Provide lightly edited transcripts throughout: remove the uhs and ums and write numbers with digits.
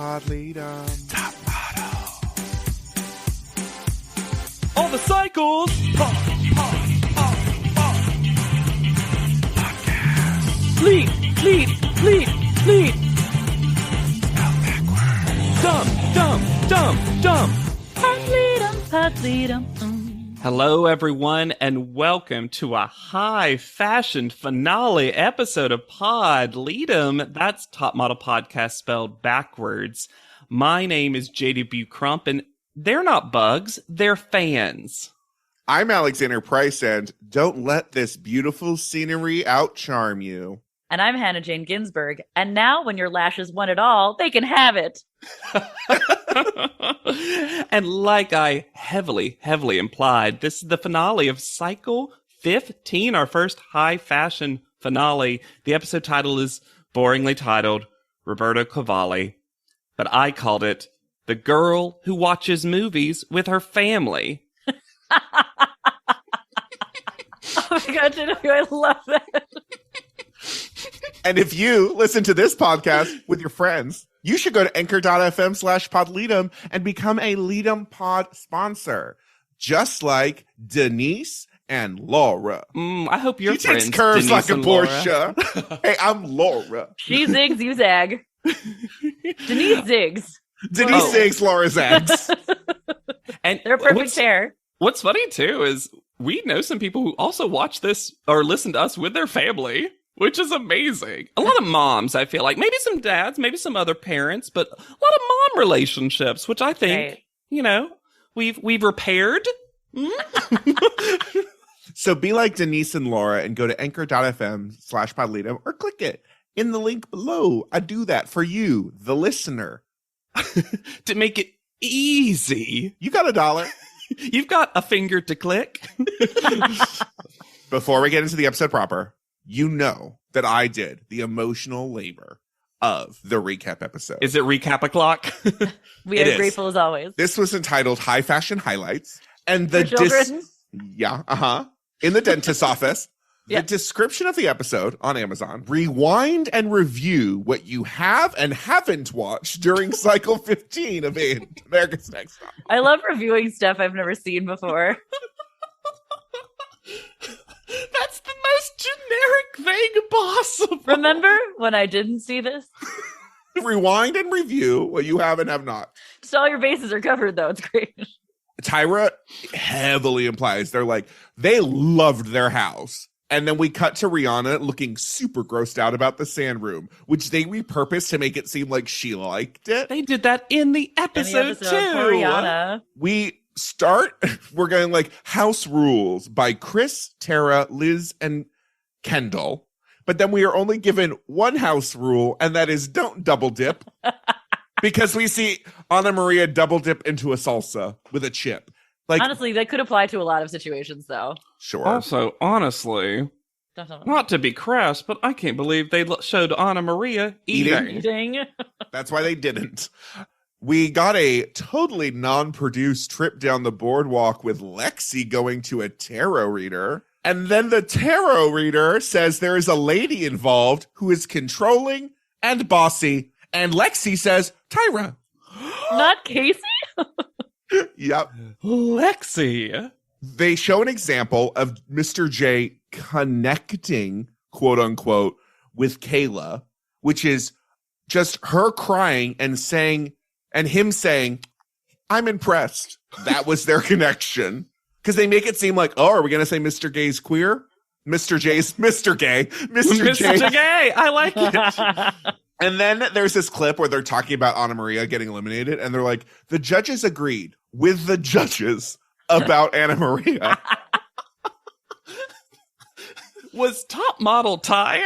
Pod Leadum. Top model. All the cycles. Podcast. Lead. Spelled backwards. Dumb. Pod Leadum. Hello, everyone, and welcome to a high-fashion finale episode of Pod Leadum. That's Top Model Podcast spelled backwards. My name is JD Crump, and they're not bugs, they're fans. I'm Alexander Price, and don't let this beautiful scenery outcharm you. And I'm Hannah Jane Ginsburg. And now when your lashes want it all, they can have it. And like I heavily implied, this is the finale of Cycle 15, our first high-fashion finale. The episode title is boringly titled Roberto Cavalli, but I called it The Girl Who Watches Movies with Her Family. Oh my God, I love that. And if you listen to this podcast with your friends, you should go to anchor.fm/podleadum and become a Leadum Pod sponsor, just like Denise and Laura. I hope your She friends takes curves Denise like a and Laura. Porsche. Hey, I'm Laura. She zigs, you zag. Denise zigs. Denise Whoa. zigs, Laura zags. And They're a perfect pair. What's funny, too, is we know some people who also watch this or listen to us with their family, which is amazing. A lot of moms, I feel like. Maybe some dads, maybe some other parents, but a lot of mom relationships, which I think, Right. We've repaired. So be like Denise and Laura and go to anchor.fm/podleadum or click it in the link below. I do that for you, the listener. To make it easy. You got $1. You've got a finger to click. Before we get into the episode proper, you know that I did the emotional labor of the recap episode. Is it recap o'clock? We It are is. grateful as always. This was entitled High Fashion Highlights. And the For children? in the dentist's office. Yeah. The description of the episode on Amazon: rewind and review what you have and haven't watched during cycle 15 of America's Next Top. I love reviewing stuff I've never seen before. That's the most generic thing possible. Remember when I didn't see this? Rewind and review what you have and have not. Just all your bases are covered, though. It's great. Tyra heavily implies they loved their house. And then we cut to Rihanna looking super grossed out about the sandroom, which they repurposed to make it seem like she liked it. They did that in the episode, too. Poor Rihanna. We're going House Rules by Chris, Tara, Liz, and Kendall. But then we are only given one house rule, and that is don't double dip. Because we see Ana Maria double dip into a salsa with a chip. Honestly, that could apply to a lot of situations, though. Sure. Also, honestly, Definitely. not to be crass, but I can't believe they showed Ana Maria eating. Eating. That's why they didn't. We got a totally non-produced trip down the boardwalk with Lexi going to a tarot reader. And then the tarot reader says there is a lady involved who is controlling and bossy. And Lexi says, Tyra. Not Casey? Yep. Lexi. They show an example of Mr. J connecting, quote unquote, with Kayla, which is just her crying and him saying, I'm impressed. That was their connection. Because they make it seem like, oh, are we going to say Mr. Gay's queer? Mr. J's Mr. Gay. Mr. J. Mr. Gay. I like it. And then there's this clip where they're talking about Ana Maria getting eliminated. And they're like, the judges agreed with the judges about Ana Maria. Was Top Model tired?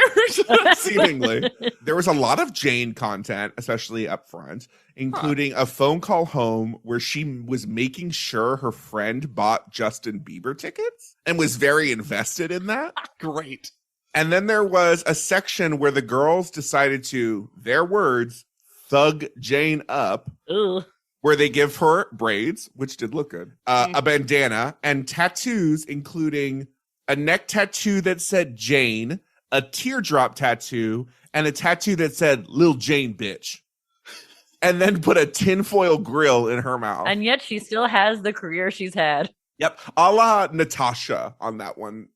Seemingly. There was a lot of Jane content, especially up front, including a phone call home where she was making sure her friend bought Justin Bieber tickets and was very invested in that. Great. And then there was a section where the girls decided to, their words, thug Jane up, Ugh. where they give her braids, which did look good, a bandana, and tattoos, including a neck tattoo that said Jane, a teardrop tattoo, and a tattoo that said Lil Jane bitch. and then put a tinfoil grill in her mouth. And yet she still has the career she's had. Yep. A la Natasha on that one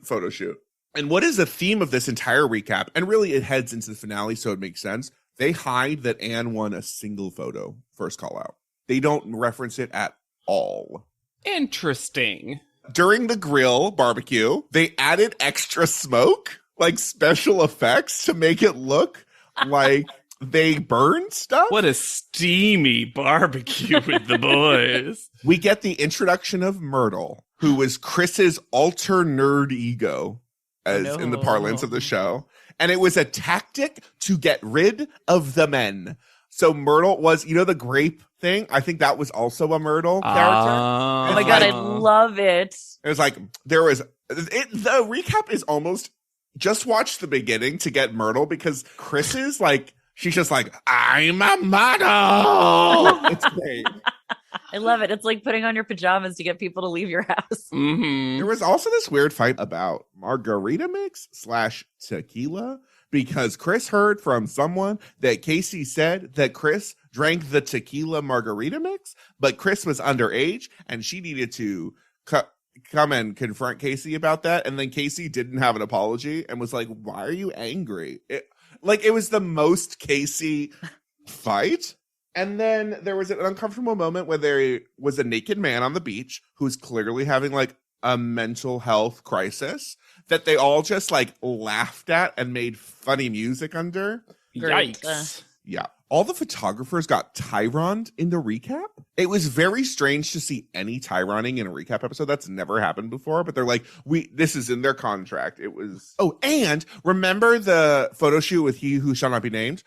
photo shoot. And what is the theme of this entire recap? And really it heads into the finale, so it makes sense. They hide that Anne won a single photo first call out. They don't reference it at all. Interesting. During the grill barbecue, they added extra smoke, like special effects, to make it look like they burned stuff. What a steamy barbecue with the boys. We get the introduction of Myrtle, who was Chris's alter nerd ego, as in the parlance of the show. And it was a tactic to get rid of the men. So Myrtle was, the grape thing? I think that was also a Myrtle character. Oh my God, I love it. It was like, the recap is almost, just watch the beginning to get Myrtle, because Chris is like, she's just like, I'm a model. It's great. I love it. It's like putting on your pajamas to get people to leave your house. Mm-hmm. There was also this weird fight about margarita mix / tequila, because Chris heard from someone that Casey said that Chris drank the tequila margarita mix, but Chris was underage and she needed to come and confront Casey about that. And then Casey didn't have an apology and was like, why are you angry? It was the most Casey fight. And then there was an uncomfortable moment where there was a naked man on the beach who's clearly having like a mental health crisis that they all just like laughed at and made funny music under. Great. Yikes. Yeah. All the photographers got Tyroned in the recap. It was very strange to see any Tyroning in a recap episode. That's never happened before, but they're like, this is in their contract. It was, and remember the photo shoot with He Who Shall Not Be Named?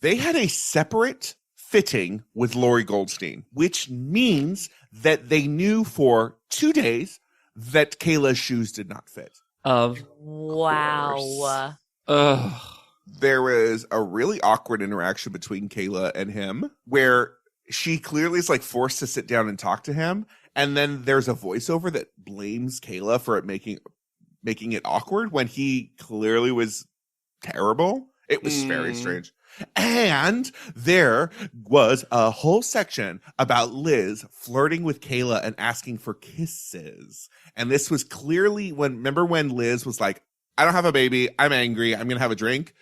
They had a separate fitting with Lori Goldstein, which means that they knew for 2 days that Kayla's shoes did not fit. Wow. Ugh. There was a really awkward interaction between Kayla and him where she clearly is like forced to sit down and talk to him. And then there's a voiceover that blames Kayla for it making it awkward when he clearly was terrible. It was very strange. And there was a whole section about Liz flirting with Kayla and asking for kisses. And this was clearly remember when Liz was like, I don't have a baby. I'm angry. I'm going to have a drink.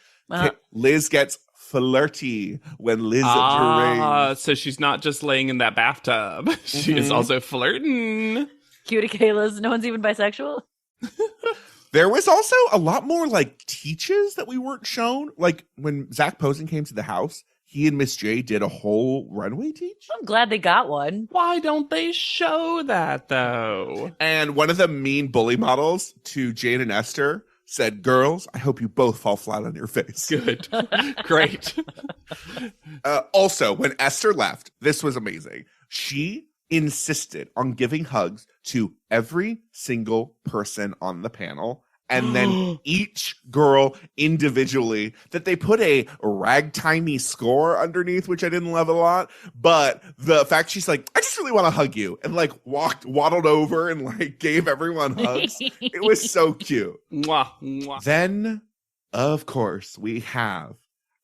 Liz gets flirty when Liz drinks. So she's not just laying in that bathtub. She is also flirting. Cutie Kayla's. No one's even bisexual. There was also a lot more like teaches that we weren't shown. Like when Zach Posen came to the house, he and Miss J did a whole runway teach. I'm glad they got one. Why don't they show that though? And one of the mean bully models to Jane and Esther said, girls, I hope you both fall flat on your face. Good. Great. Also, when Esther left, this was amazing. She insisted on giving hugs to every single person on the panel, and then each girl individually, that they put a ragtimey score underneath, which I didn't love a lot. But the fact she's like, I just really want to hug you, and like waddled over and like gave everyone hugs. It was so cute. Mwah, mwah. Then, of course, we have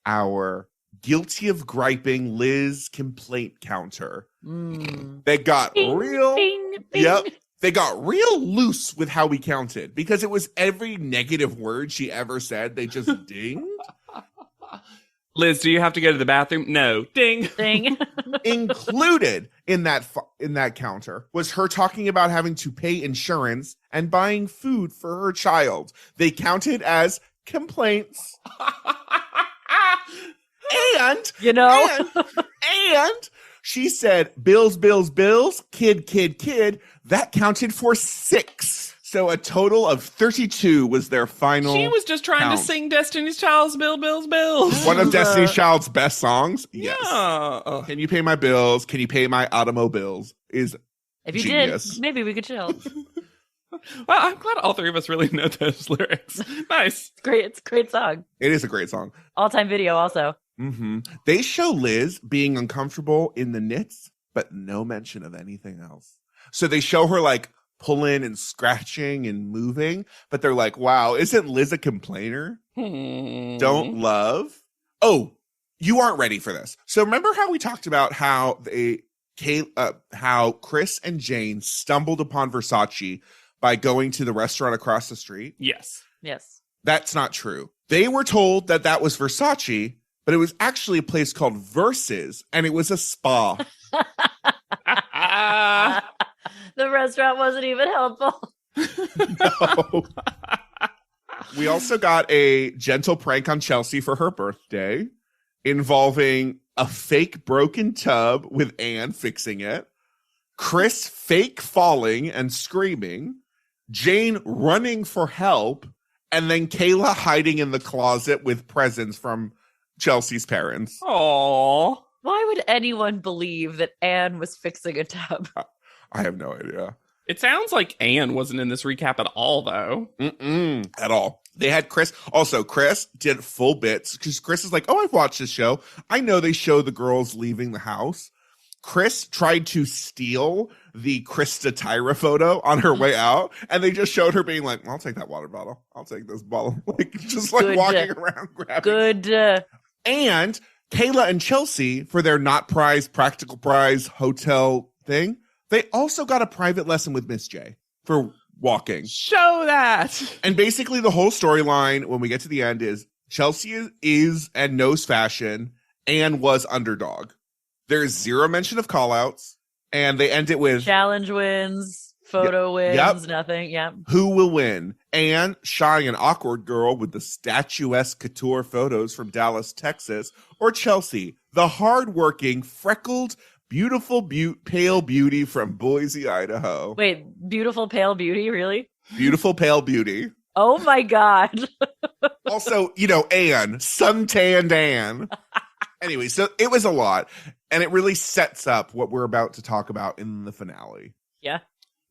our guilty of griping Liz complaint counter. They got real. Bing, bing. Yep. They got real loose with how we counted because it was every negative word she ever said. They just dinged. Liz, do you have to go to the bathroom? No. Ding. Ding. Included in that counter was her talking about having to pay insurance and buying food for her child. They counted as complaints. And she said bills, kid. That counted for 6. So a total of 32 was their final. She was just trying to sing Destiny's Child's bills. One of Destiny's Child's best songs. Yes. Yeah. Can you pay my bills? Can you pay my automobiles? Is if you genius. did, maybe we could chill. Well, I'm glad all three of us really know those lyrics. Nice. It's great. It's a great song. It is a great song. All-time video also. Mm-hmm. They show Liz being uncomfortable in the knits, but no mention of anything else. So they show her like pulling and scratching and moving, but they're like, wow, isn't Liz a complainer? Don't love. Oh, you aren't ready for this. So remember how we talked about how how Chris and Jane stumbled upon Versace by going to the restaurant across the street? Yes. Yes. That's not true. They were told that that was Versace, but it was actually a place called Versus, and it was a spa. The restaurant wasn't even helpful. No. We also got a gentle prank on Chelsea for her birthday involving a fake broken tub with Anne fixing it, Chris fake falling and screaming, Jane running for help, and then Kayla hiding in the closet with presents from Chelsea's parents. Aww. Why would anyone believe that Anne was fixing a tub? I have no idea. It sounds like Anne wasn't in this recap at all, though. At all. They had Chris. Also, Chris did full bits because Chris is like, oh, I've watched this show. I know they show the girls leaving the house. Chris tried to steal the Krista Tyra photo on her way out, and they just showed her being like, I'll take that water bottle. I'll take this bottle. Like, just like Good. walking around grabbing. Good. And Kayla and Chelsea, for their not prize, practical prize hotel thing, they also got a private lesson with Miss J for walking. Show that. And basically the whole storyline when we get to the end is Chelsea is and knows fashion and was underdog. There's zero mention of callouts, and they end it with Challenge wins, photo wins, nothing. Yeah. who will win? Anne, shy and awkward girl with the statuesque couture photos from Dallas, Texas, or Chelsea, the hardworking, freckled, beautiful, pale beauty from Boise, Idaho. Wait, beautiful pale beauty, really? Beautiful, pale beauty. Oh my God. Also, Anne, suntanned Anne. Anyway, so it was a lot, and it really sets up what we're about to talk about in the finale. Yeah.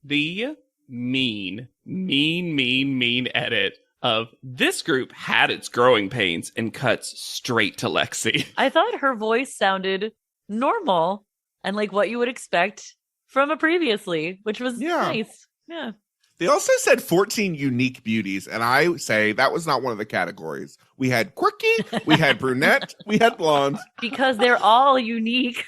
The mean edit of this group had its growing pains and cuts straight to Lexi. I thought her voice sounded normal and like what you would expect from a previously, which was nice. Yeah. They also said 14 unique beauties, and I say that was not one of the categories. We had quirky, we had brunette, we had blonde. Because they're all unique.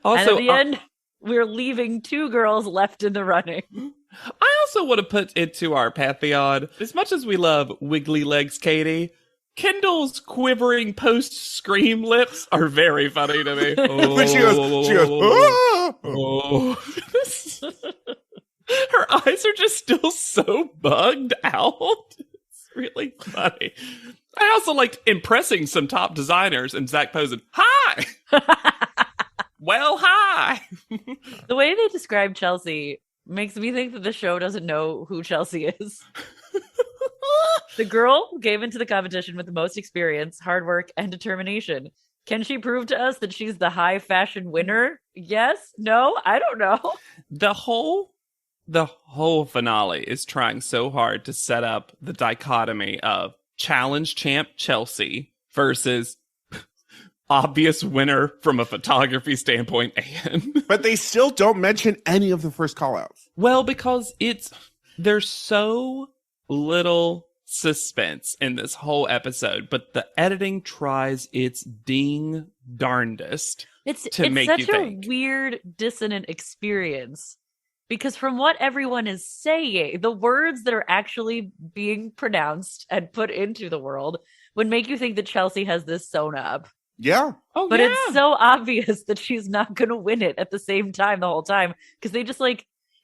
Also, and at the end, we're leaving two girls left in the running. I also want to put into our pantheon, as much as we love Wiggly Legs Katie, Kendall's quivering post-scream lips are very funny to me. When she goes, oh. Her eyes are just still so bugged out. It's really funny. I also liked impressing some top designers and Zach posing, hi! Well, hi! The way they describe Chelsea makes me think that the show doesn't know who Chelsea is. The girl who gave into the competition with the most experience, hard work, and determination. Can she prove to us that she's the high fashion winner? Yes? No? I don't know. The whole finale is trying so hard to set up the dichotomy of challenge champ Chelsea versus obvious winner from a photography standpoint, Anne. But they still don't mention any of the first callouts. Well, because there's so little suspense in this whole episode, but the editing tries its ding darndest to make you think. It's such a weird, dissonant experience. Because from what everyone is saying, the words that are actually being pronounced and put into the world would make you think that Chelsea has this sewn up. Yeah. Oh, but yeah. It's so obvious that she's not going to win it at the same time the whole time. Because they just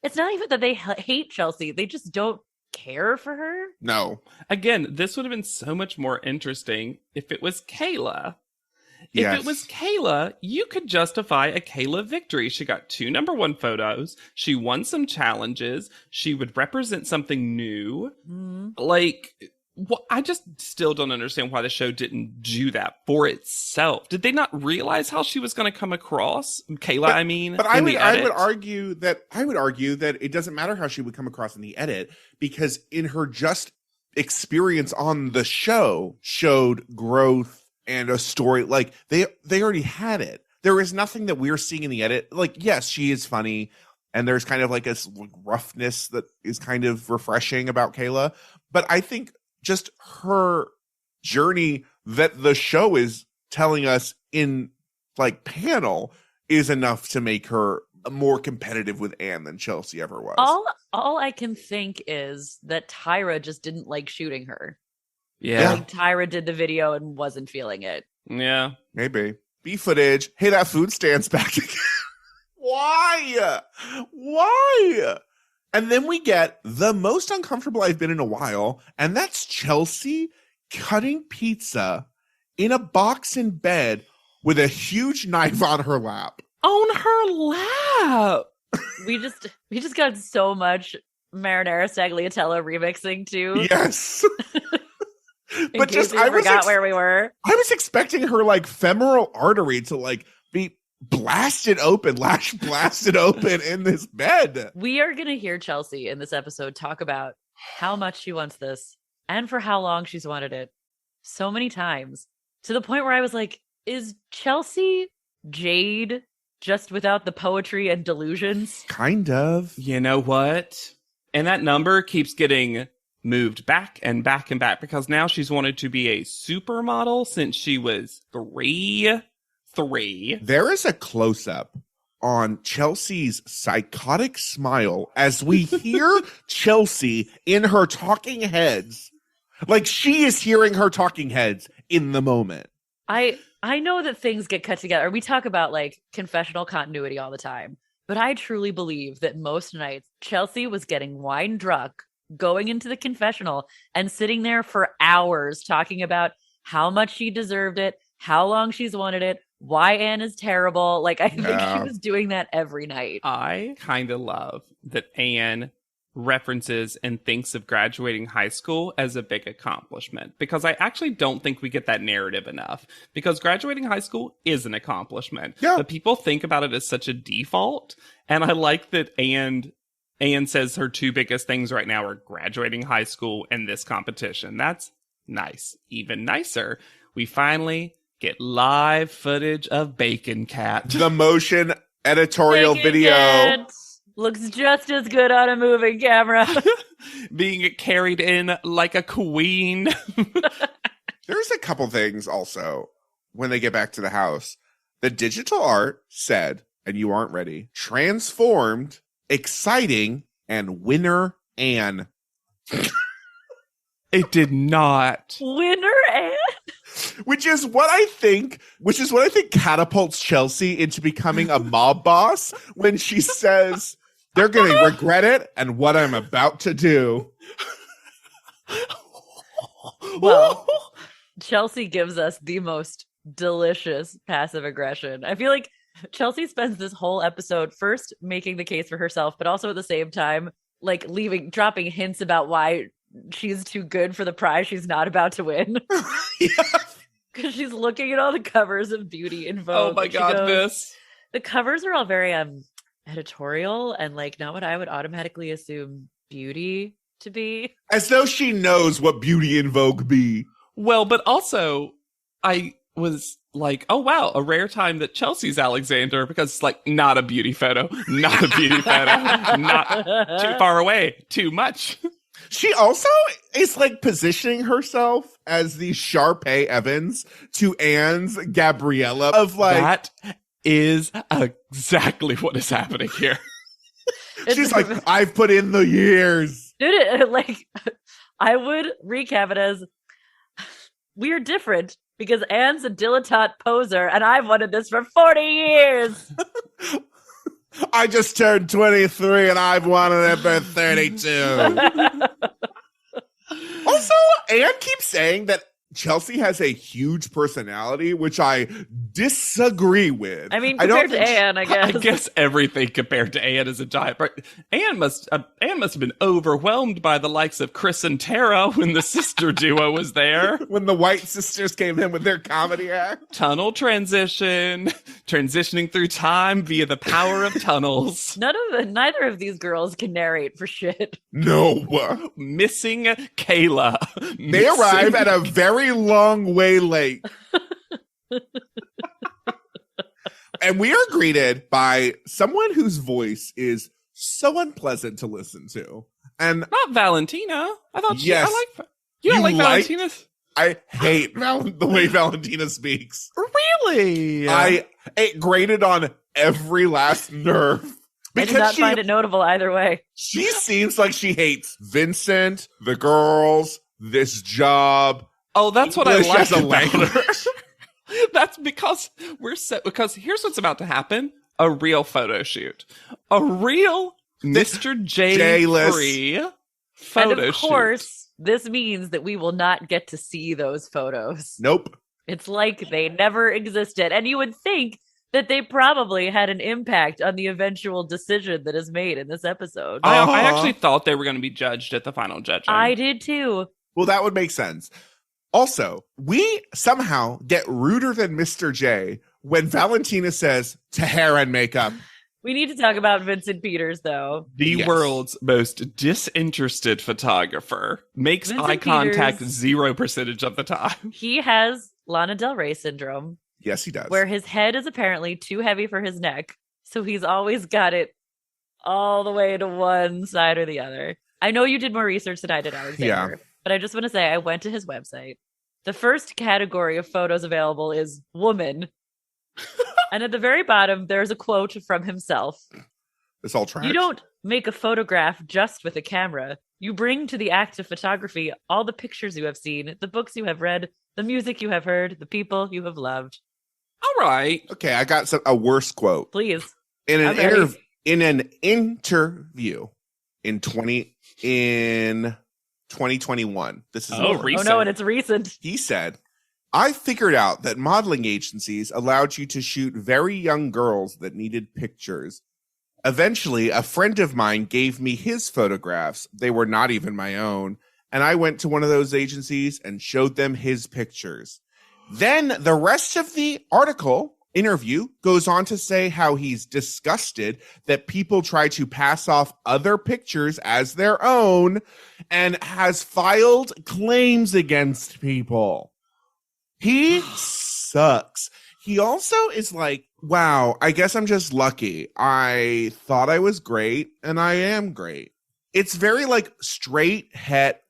it's not even that they hate Chelsea. They just don't care for her. No. Again, this would have been so much more interesting if it was Kayla. If it was Kayla, you could justify a Kayla victory. She got 2 #1 photos. She won some challenges. She would represent something new. I just still don't understand why the show didn't do that for itself. Did they not realize how she was going to come across? Kayla, But I would argue that it doesn't matter how she would come across in the edit, because in her just experience on the show showed growth and a story. Like they already had it. There is nothing that we're seeing in the edit. Like, yes, she is funny, and there's kind of like a roughness that is kind of refreshing about Kayla. But I think just her journey that the show is telling us in like panel is enough to make her more competitive with Anne than Chelsea ever was. All I can think is that Tyra just didn't like shooting her. Yeah. Like Tyra did the video and wasn't feeling it. Yeah. Maybe. B footage. Hey, that food stand's back again. Why? And then we get the most uncomfortable I've been in a while, and that's Chelsea cutting pizza in a box in bed with a huge knife on her lap. On her lap. We just got so much marinara stagliatella remixing too. Yes. But just I forgot where we were. I was expecting her like femoral artery to like be blasted open, LashBlasted open in this bed. We are going to hear Chelsea in this episode talk about how much she wants this and for how long she's wanted it. So many times, to the point where I was like, is Chelsea Jade just without the poetry and delusions? Kind of. You know what? And that number keeps getting moved back and back and back because now she's wanted to be a supermodel since she was three. There is a close-up on Chelsea's psychotic smile as we hear Chelsea in her talking heads. Like she is hearing her talking heads in the moment. I know that things get cut together. We talk about like confessional continuity all the time, but I truly believe that most nights Chelsea was getting wine drunk, going into the confessional and sitting there for hours talking about how much she deserved it, how long she's wanted it, why Anne is terrible. Like, I think she was doing that every night. I kind of love that Anne references and thinks of graduating high school as a big accomplishment, because I actually don't think we get that narrative enough, because graduating high school is an accomplishment. Yeah. But people think about it as such a default. And I like that Anne says her two biggest things right now are graduating high school and this competition. That's nice. Even nicer, we finally get live footage of Bacon Cat. The motion editorial Bacon video. Cat looks just as good on a moving camera. Being carried in like a queen. There's a couple things also when they get back to the house. The digital art said, and you aren't ready, transformed, exciting, and winner Anne. It did not. Winner Anne? Which is what I think catapults Chelsea into becoming a mob boss when she says they're going to regret it and what I'm about to do. Well, Chelsea gives us the most delicious passive aggression. I feel like Chelsea spends this whole episode first making the case for herself, but also at the same time, like dropping hints about why she's too good for the prize she's not about to win. Yeah. Because she's looking at all the covers of Beauty in Vogue. Oh my God, the covers are all very editorial and like not what I would automatically assume beauty to be. As though she knows what Beauty in Vogue be. Well, but also I was like, oh wow, a rare time that Chelsea's Alexander, because it's like not a beauty photo, not too far away, too much. She also is like positioning herself as the Sharpay Evans to Anne's Gabriella of like. That is exactly what is happening here. She's like, I've put in the years. Dude, like, I would recap it as we're different because Anne's a dilettante poser and I've wanted this for 40 years. I just turned 23 and I've wanted it for 32. Also, Anne keeps saying that Chelsea has a huge personality, which I disagree with. I mean, compared to Anne, I guess. I guess everything compared to Anne is a giant. Anne must have been overwhelmed by the likes of Chris and Tara when the sister duo was there. When the White Sisters came in with their comedy act. Tunnel transitioning through time via the power of tunnels. Neither of these girls can narrate for shit. No. Missing Kayla. They arrive at a very long way late. And we are greeted by someone whose voice is so unpleasant to listen to. And not Valentina. I thought yes, you don't like Valentina? I hate the way Valentina speaks. Really? It grated on every last nerve. I did not find it notable either way. She seems like she hates Vincent, the girls, this job. Oh, that's what English I like as a about language. her. That's because because here's what's about to happen. A real photo shoot. A real Mr. J free photo shoot. And of course, this means that we will not get to see those photos. Nope. It's like they never existed. And you would think that they probably had an impact on the eventual decision that is made in this episode. I actually thought they were going to be judged at the final judging. I did too. Well, that would make sense. Also, we somehow get ruder than Mr. J when Valentina says to hair and makeup. We need to talk about Vincent Peters, though. The world's most disinterested photographer makes Vincent eye contact Peters, 0% of the time. He has Lana Del Rey syndrome. Yes, he does. Where his head is apparently too heavy for his neck. So he's always got it all the way to one side or the other. I know you did more research than I did, Alexander. Yeah. But I just want to say, I went to his website. The first category of photos available is woman. And at the very bottom, there's a quote from himself. It's all trash. You don't make a photograph just with a camera. You bring to the act of photography all the pictures you have seen, the books you have read, the music you have heard, the people you have loved. All right. Okay, I got a worse quote. Please. In an interview in 2021. This is recent. Oh no, and it's recent. He said, I figured out that modeling agencies allowed you to shoot very young girls that needed pictures. Eventually, a friend of mine gave me his photographs. They were not even my own. And I went to one of those agencies and showed them his pictures. Then the rest of the interview goes on to say how he's disgusted that people try to pass off other pictures as their own and has filed claims against people. He sucks. He also is like, wow, I guess I'm just lucky. I thought I was great and I am great. It's very like straight het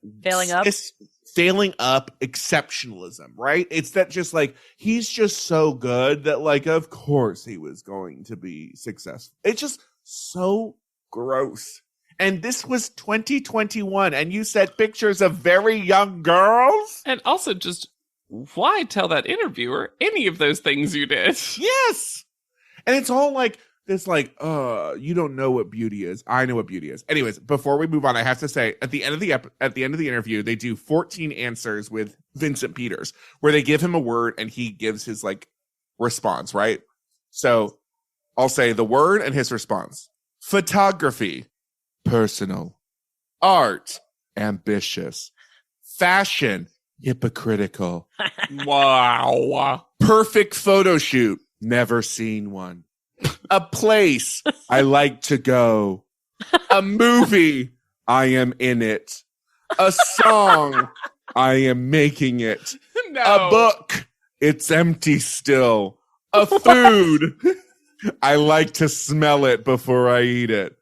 failing up exceptionalism, right? It's that just like, he's just so good that like, of course he was going to be successful. It's just so gross. And this was 2021 and you said pictures of very young girls? And also just, why tell that interviewer any of those things you did? Yes. And it's all like, this like, you don't know what beauty is. I know what beauty is. Anyways, before we move on, I have to say at the end of the interview, they do 14 answers with Vincent Peters, where they give him a word and he gives his like response, right? So I'll say the word and his response. Photography, personal. Art, ambitious. Fashion, hypocritical. Wow. Perfect photo shoot, never seen one. A place I like to go. A movie, I am in it. A song, I am making it. No. A book, it's empty still. A food, I like to smell it before I eat it.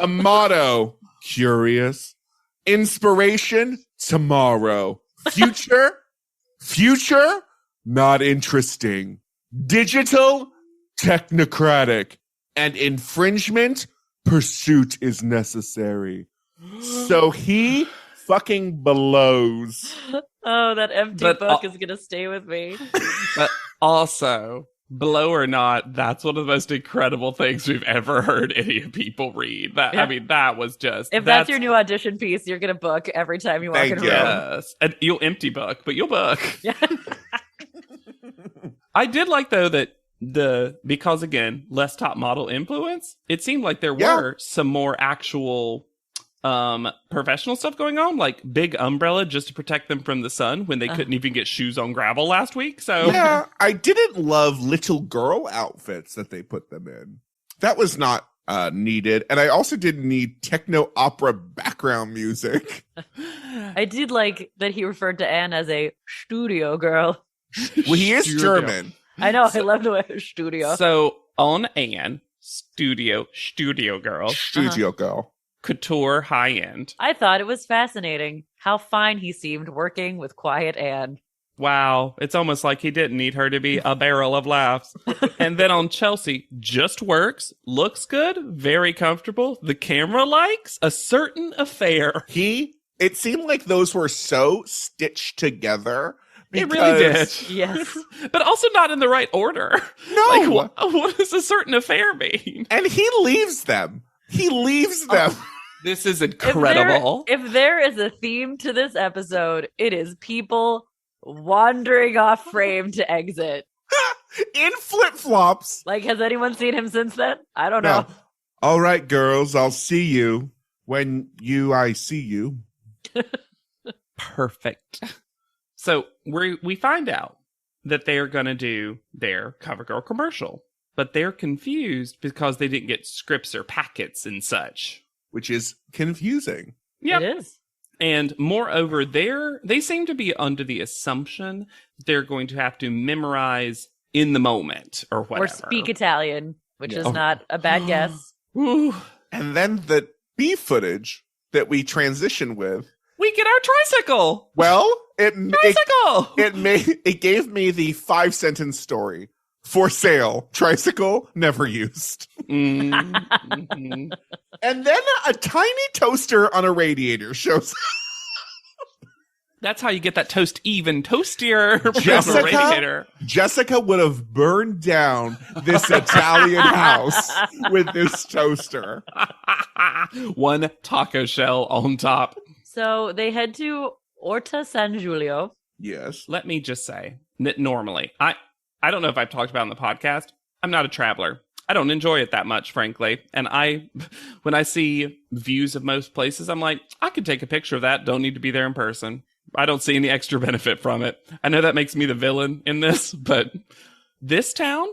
A motto, curious. Inspiration, tomorrow. Future, not interesting. Digital, technocratic. And infringement, pursuit is necessary. So he fucking blows. Oh, that empty book is going to stay with me. But also, blow or not, that's one of the most incredible things we've ever heard any people read. I mean, that was just... If that's your new audition piece, you're going to book every time you walk in a room. Yes. And you'll empty book, but you'll book. Yeah. I did like, though, that because again, less top model influence, it seemed like there were some more actual professional stuff going on, like big umbrella just to protect them from the sun when they couldn't even get shoes on gravel last week. So yeah, I didn't love little girl outfits that they put them in. That was not needed. And I also didn't need techno opera background music. I did like that he referred to Anne as a studio girl. Well, he is German. I know. I love the way studio. So on Anne, studio girl. Studio girl. couture high end. I thought it was fascinating how fine he seemed working with Quiet Anne. Wow, it's almost like he didn't need her to be a barrel of laughs. And then on Chelsea, just works, looks good, very comfortable. The camera likes a certain affair. It seemed like those were so stitched together. It really did. Yes. But also not in the right order. No. Like, what does a certain affair mean? And he leaves them. He leaves them. This is incredible. If there is a theme to this episode, it is people wandering off frame to exit. In flip-flops. Like, has anyone seen him since then? I don't know. No. All right, girls, I'll see you when I see you. Perfect. So we find out that they are going to do their CoverGirl commercial, but they're confused because they didn't get scripts or packets and such. Which is confusing. Yep. It is. And moreover, they seem to be under the assumption they're going to have to memorize in the moment or whatever. Or speak Italian, which Yeah. is not a bad guess. Ooh. And then the B footage that we transition with, We get our tricycle. well, Tricycle. it gave me the 5-sentence story. For sale, tricycle never used. Mhm. And then a tiny toaster on a radiator shows That's how you get that toast even toastier from Jessica? a radiator. Jessica would have burned down this Italian house with this toaster. One taco shell on top. So they head to Orta San Giulio. Yes. Let me just say that normally, I don't know if I've talked about it on the podcast. I'm not a traveler. I don't enjoy it that much, frankly. And when I see views of most places, I'm like, I could take a picture of that. Don't need to be there in person. I don't see any extra benefit from it. I know that makes me the villain in this, but this town,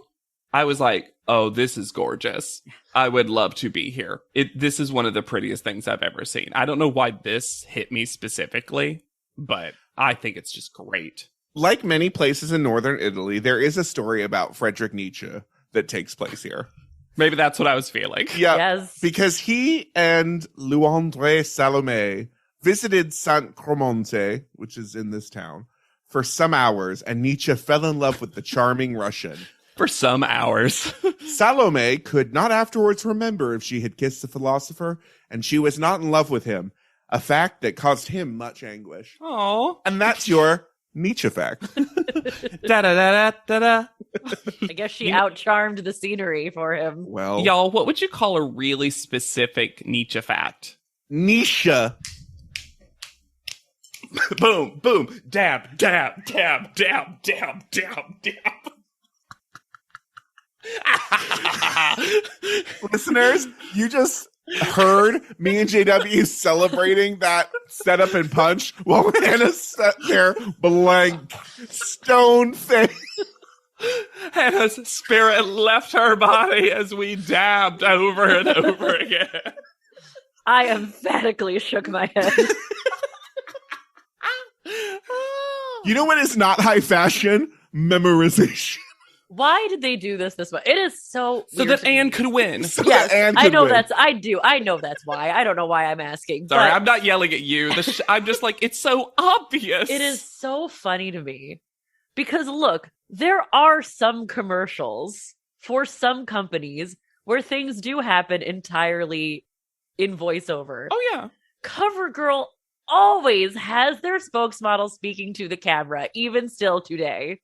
I was like, oh, this is gorgeous. I would love to be here. This is one of the prettiest things I've ever seen. I don't know why this hit me specifically, but I think it's just great. Like many places in northern Italy, there is a story about Friedrich Nietzsche that takes place here. Maybe that's what I was feeling. Yeah, Yes. because he and Louandre Salome visited Saint Cromonte, which is in this town, for some hours, and Nietzsche fell in love with the charming Russian. For some hours. Salome could not afterwards remember if she had kissed the philosopher, and she was not in love with him, a fact that caused him much anguish. Oh. And that's your Nietzsche fact. Da da da da da da. I guess she outcharmed the scenery for him. Well, Y'all, what would you call a really specific Nietzsche fact? Nietzsche. Boom, boom, dab, dab, dab, dab, dab, dab, dab. Listeners, you just heard me and JW celebrating that setup and punch while Hannah sat there blank, stone face. Hannah's spirit left her body as we dabbed over and over again. I emphatically shook my head. You know what is not high fashion? Memorization. Why did they do this way? It is so So weird that to me. Anne could win. So Yes, that Anne I could know win. I know that's why. I don't know why I'm asking. Sorry, but I'm not yelling at you. I'm just like, it's so obvious. it is so funny to me because look, there are some commercials for some companies where things do happen entirely in voiceover. Oh, yeah. CoverGirl always has their spokesmodel speaking to the camera, even still today.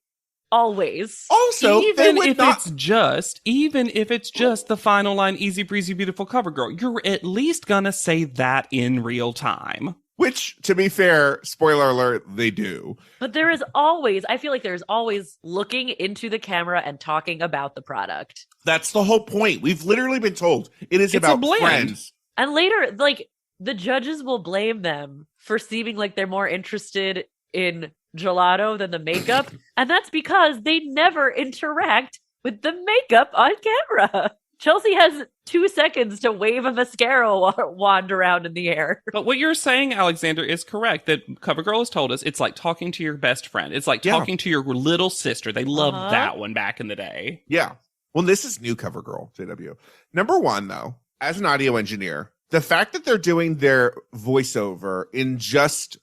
Always. Also, they even would if not. it's just the final line, easy breezy, beautiful cover girl, you're at least gonna say that in real time. Which, to be fair, spoiler alert, they do. But there is always, I feel like there's always looking into the camera and talking about the product. That's the whole point. We've literally been told it is It's a about blend. friends. And later, like, the judges will blame them for seeming like they're more interested in gelato than the makeup. And that's because they never interact with the makeup on camera. Chelsea has 2 seconds to wave a mascara wand around in the air. But what you're saying, Alexander, is correct. That CoverGirl has told us it's like talking to your best friend. It's like Yeah. talking to your little sister. They loved Uh-huh. that one back in the day. Yeah. Well, this is new CoverGirl, JW. Number one, though, as an audio engineer, The fact that they're doing their voiceover in just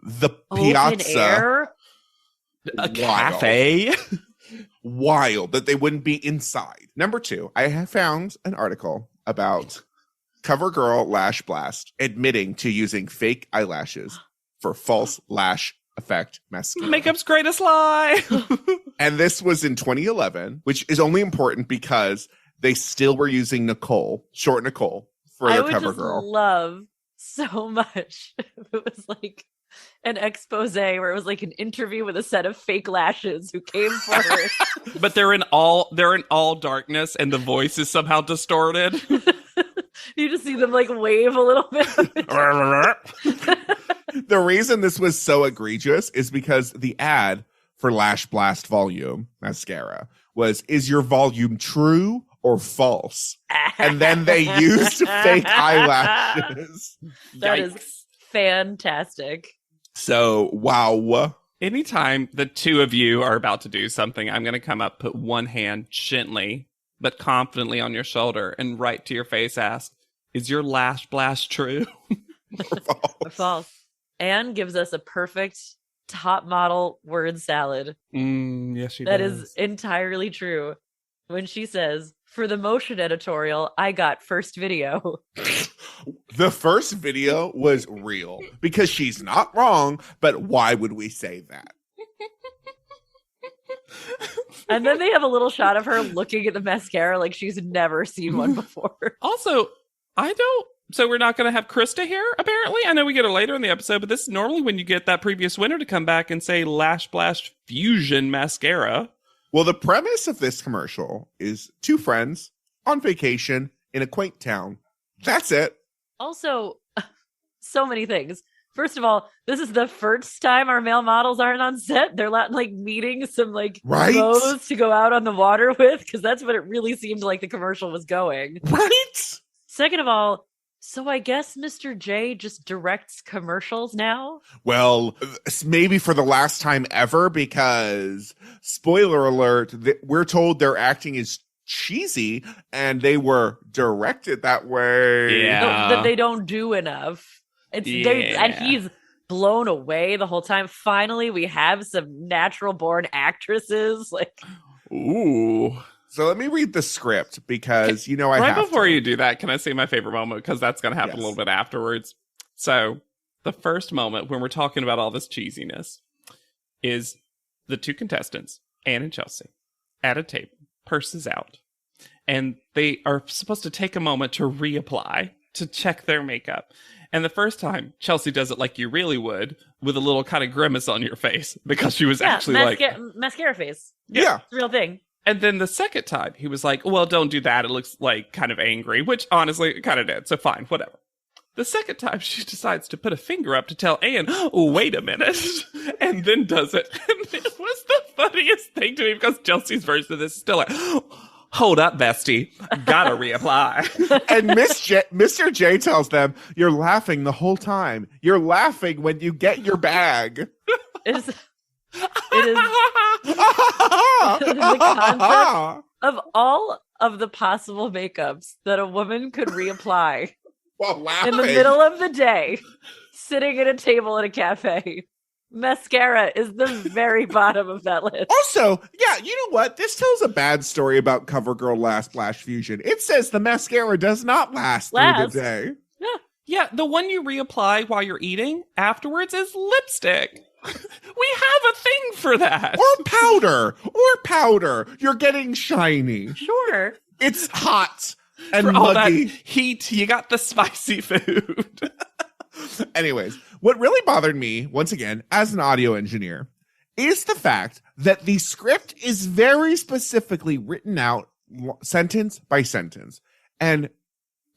the Open piazza, air? A cafe? wild that they wouldn't be inside. Number 2, I have found an article about CoverGirl LashBlast admitting to using fake eyelashes for false lash effect mascara. Makeup's greatest lie. And this was in 2011, which is only important because they still were using Nicole, short Nicole, for their I would just CoverGirl. love so much if it was like an expose where it was like an interview with a set of fake lashes who came forward. But they're in all darkness and the voice is somehow distorted. You just see them like wave a little bit. The reason this was so egregious is because the ad for Lash Blast Volume mascara was, is your volume true or false? And then they used fake eyelashes. That is fantastic. So, wow. Anytime the two of you are about to do something, I'm going to come up, put one hand gently but confidently on your shoulder and right to your face ask, is your lash blast true? Or false. Anne gives us a perfect top model word salad. Yes, she That does. is entirely true. When she says, for the motion editorial, I got first video. The first video was real because she's not wrong, but why would we say that? And then they have a little shot of her looking at the mascara like she's never seen one before. Also, so we're not going to have Krista here, apparently. I know we get her later in the episode, but this is normally when you get that previous winner to come back and say Lash Blast Fusion Mascara. Well, the premise of this commercial is 2 friends on vacation in a quaint town. That's it. Also, so many things. First of all, this is the first time our male models aren't on set. They're not like meeting some like Right? clothes to go out on the water with, because that's what it really seemed like the commercial was going. Right? Second of all, so I guess Mr. J just directs commercials now? Well, maybe for the last time ever, because spoiler alert, we're told their acting is cheesy and they were directed that way. Yeah. That they don't do enough. And he's blown away the whole time. Finally, we have some natural born actresses. Like, Ooh. So let me read the script because, I Right have before to. you do that, can I say my favorite moment? Because that's going to happen a little bit afterwards. So the first moment when we're talking about all this cheesiness is the 2 contestants, Anne and Chelsea, at a table, purses out. And they are supposed to take a moment to reapply, to check their makeup. And the first time, Chelsea does it like you really would, with a little kind of grimace on your face, because she was actually mascara face. Yeah. It's a real thing. And then the second time, he was like, well, don't do that. It looks like kind of angry, which honestly it kind of did. So fine, whatever. The second time, she decides to put a finger up to tell Anne, oh, wait a minute, and then does it. And it was the funniest thing to me because Chelsea's version of this is still like, hold up, bestie. Gotta reapply. And Mr. J tells them, you're laughing the whole time. You're laughing when you get your bag. It is the concept of all of the possible makeups that a woman could reapply While laughing. in the middle of the day, sitting at a table at a cafe. Mascara is the very bottom of that list. Also, yeah, you know what? This tells a bad story about CoverGirl Lash Fusion. It says the mascara does not last through the day. Yeah, the one you reapply while you're eating afterwards is lipstick. We have a thing for that. Or powder. You're getting shiny. Sure. It's hot and For all that muggy. heat, you got the spicy food. Anyways, what really bothered me, once again, as an audio engineer, is the fact that the script is very specifically written out sentence by sentence. And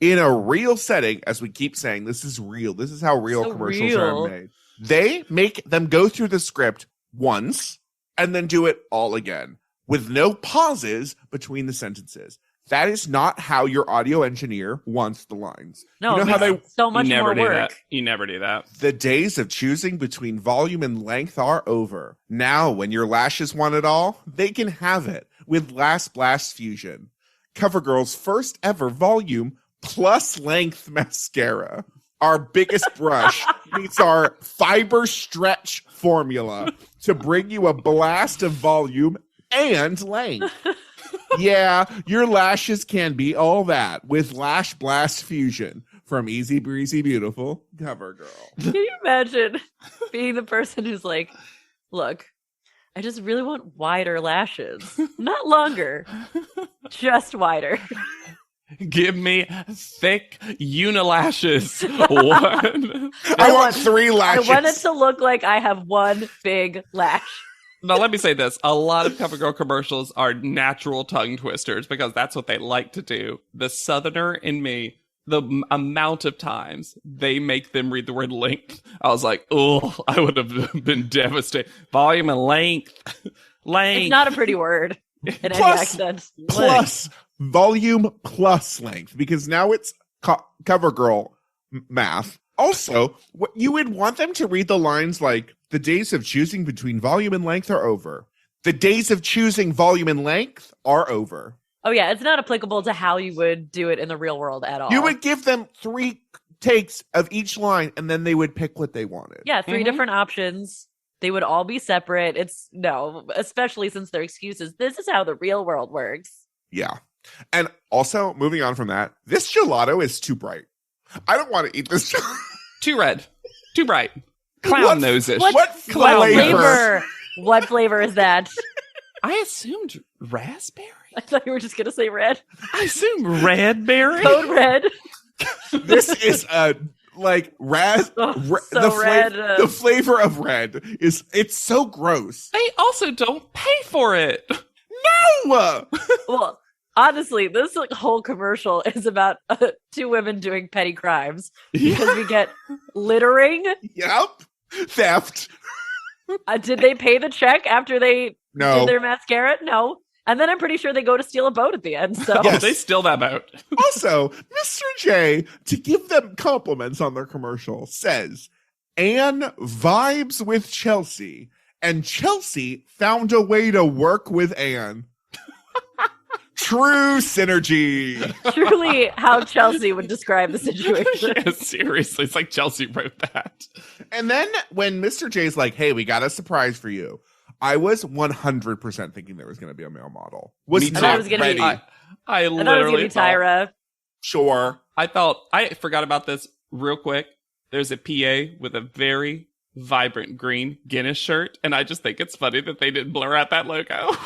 in a real setting, as we keep saying, this is real. This is how real commercials are made. They make them go through the script once and then do it all again with no pauses between the sentences. That is not how your audio engineer wants the lines. No, you know how they so much more work. That. You never do that. The days of choosing between volume and length are over. Now, when your lashes want it all, they can have it with LashBlast Fusion, CoverGirl's first ever volume plus length mascara. Our biggest brush meets our fiber stretch formula to bring you a blast of volume and length. Yeah, your lashes can be all that with Lash Blast Fusion from Easy Breezy Beautiful CoverGirl. Can you imagine being the person who's like, look, I just really want wider lashes. Not longer, just wider. Give me thick unilashes. One. I want 3 lashes. I want it to look like I have one big lash. Now, let me say this. A lot of CoverGirl commercials are natural tongue twisters because that's what they like to do. The Southerner in me, the amount of times they make them read the word length, I was like, oh, I would have been devastated. Volume and length. Length. It's not a pretty word in any accent. Plus volume plus length, because now it's CoverGirl math. Also, what you would want them to read the lines like, the days of choosing between volume and length are over. The days of choosing volume and length are over. Oh, yeah. It's not applicable to how you would do it in the real world at all. You would give them 3 takes of each line, and then they would pick what they wanted. Yeah, 3 different options. They would all be separate. Especially since their excuses. This is how the real world works. Yeah. And also, moving on from that, this gelato is too bright. I don't want to eat this gelato. Too red. Too bright. Clown nose-ish. What flavor? What flavor is that? I assumed raspberry. I thought you were just going to say red. I assumed redberry. Code red. This is like red. The flavor of red it's so gross. They also don't pay for it. No. Well, honestly, this whole commercial is about 2 women doing petty crimes because we get littering. Yep. Theft. Did they pay the check after they did their mascara? No. And then I'm pretty sure they go to steal a boat at the end. So yes. They steal that boat. Also, Mr. J, to give them compliments on their commercial, says, Anne vibes with Chelsea, and Chelsea found a way to work with Anne. True synergy. Truly how Chelsea would describe the situation. Yeah, seriously. It's like Chelsea wrote that. And then when Mr. J's like, hey, we got a surprise for you, I was 100% thinking there was going to be a male model. Me too. I was going to be. I literally thought Tyra. Sure. I forgot about this real quick. There's a PA with a very vibrant green Guinness shirt, and I just think it's funny that they didn't blur out that logo.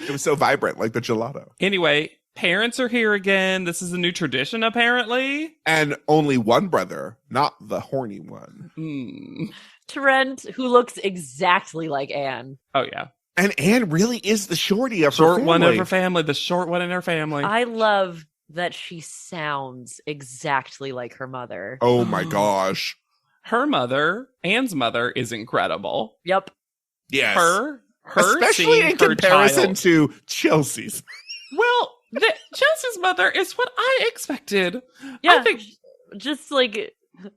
It was so vibrant, like the gelato. Anyway, parents are here again. This is a new tradition, apparently. And only one brother, not the horny one. Trent, who looks exactly like Anne. Oh, yeah. And Anne really is the shorty of her short family. one of her family, the short one in her family. I love that she sounds exactly like her mother. Oh, my gosh. Her mother, Anne's mother, is incredible. Yep. Yes. Her especially in comparison to Chelsea's. Well, Chelsea's mother is what I expected. Yeah, I think just like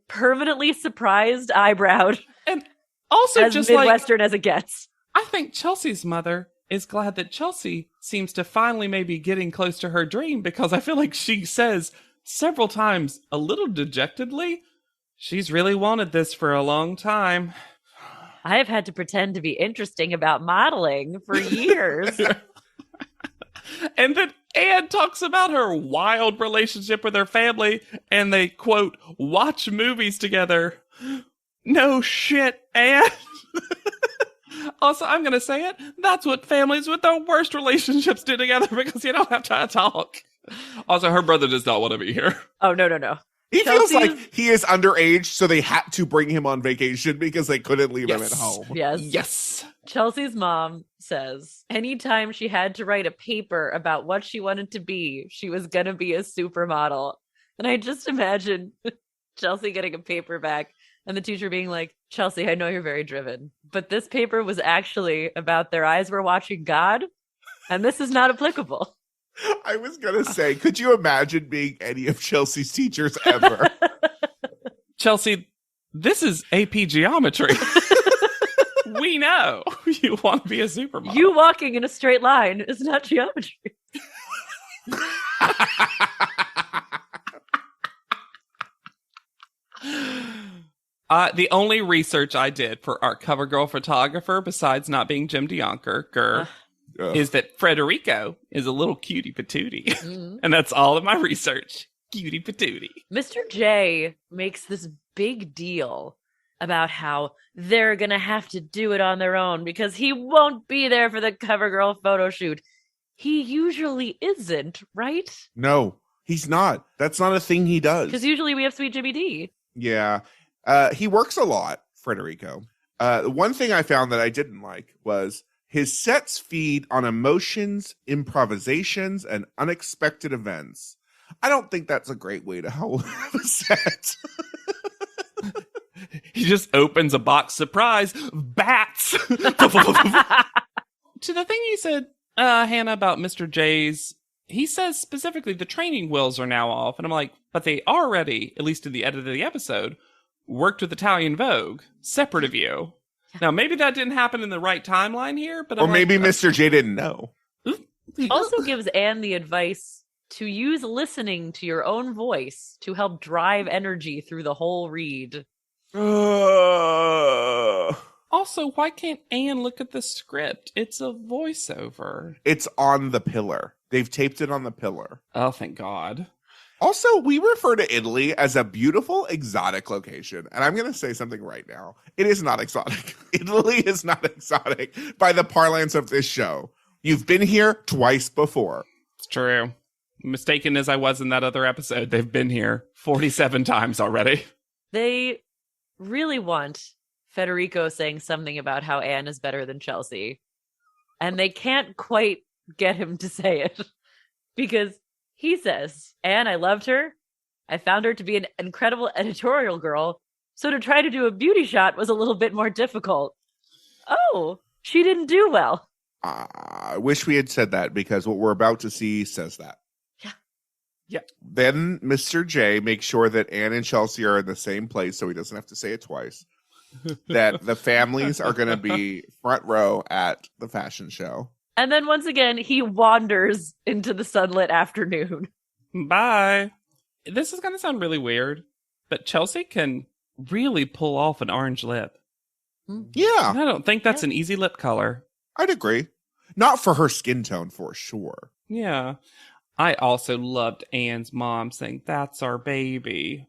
permanently surprised eyebrowed, and also as just Midwestern as it gets. I think Chelsea's mother is glad that Chelsea seems to finally maybe getting close to her dream, because I feel like she says several times, a little dejectedly, she's really wanted this for a long time. I have had to pretend to be interesting about modeling for years. And then Anne talks about her wild relationship with her family, and they, quote, watch movies together. No shit, Anne. Also, I'm going to say it. That's what families with the worst relationships do together, because you don't have to talk. Also, her brother does not want to be here. Oh, no. He feels like he is underage, so they had to bring him on vacation because they couldn't leave him at home. Yes. Chelsea's mom says anytime she had to write a paper about what she wanted to be, she was going to be a supermodel. And I just imagine Chelsea getting a paper back and the teacher being like, Chelsea, I know you're very driven, but this paper was actually about their eyes were watching God, and this is not applicable. I was going to say, could you imagine being any of Chelsea's teachers ever? Chelsea, this is AP geometry. We know you want to be a supermodel. You walking in a straight line is not geometry. The only research I did for our cover girl photographer, besides not being Jim DeYonker, is that Federico is a little cutie patootie. Mhm. And that's all of my research. Cutie patootie. Mr. J makes this big deal about how they're going to have to do it on their own because he won't be there for the cover girl photo shoot. He usually isn't, right? No, he's not. That's not a thing he does. Because usually we have Sweet Jimmy D. Yeah. He works a lot, Federico. One thing I found that I didn't like was his sets feed on emotions, improvisations, and unexpected events. I don't think that's a great way to have a set. He just opens a box, surprise, bats. To the thing you said, Hannah, about Mr. J's, he says specifically the training wheels are now off. And I'm like, but they already, at least in the edit of the episode, worked with Italian Vogue, separate of you. Now, maybe that didn't happen in the right timeline here, but or maybe Mr. J didn't know. Also gives Anne the advice to use listening to your own voice to help drive energy through the whole read. Also, why can't Anne look at the script? It's a voiceover. It's on the pillar. They've taped it on the pillar. Oh, thank God. Also, we refer to Italy as a beautiful, exotic location. And I'm going to say something right now. It is not exotic. Italy is not exotic by the parlance of this show. You've been here twice before. It's true. Mistaken as I was in that other episode, they've been here 47 times already. They really want Federico saying something about how Anne is better than Chelsea. And they can't quite get him to say it. Because he says, Anne, I loved her. I found her to be an incredible editorial girl. So to try to do a beauty shot was a little bit more difficult. Oh, she didn't do well. I wish we had said that because what we're about to see says that. Yeah. Then Mr. J makes sure that Anne and Chelsea are in the same place so he doesn't have to say it twice. That the families are going to be front row at the fashion show. And then once again, he wanders into the sunlit afternoon. Bye. This is going to sound really weird, but Chelsea can really pull off an orange lip. Yeah. I don't think that's an easy lip color. I'd agree. Not for her skin tone, for sure. Yeah. I also loved Anne's mom saying, "That's our baby."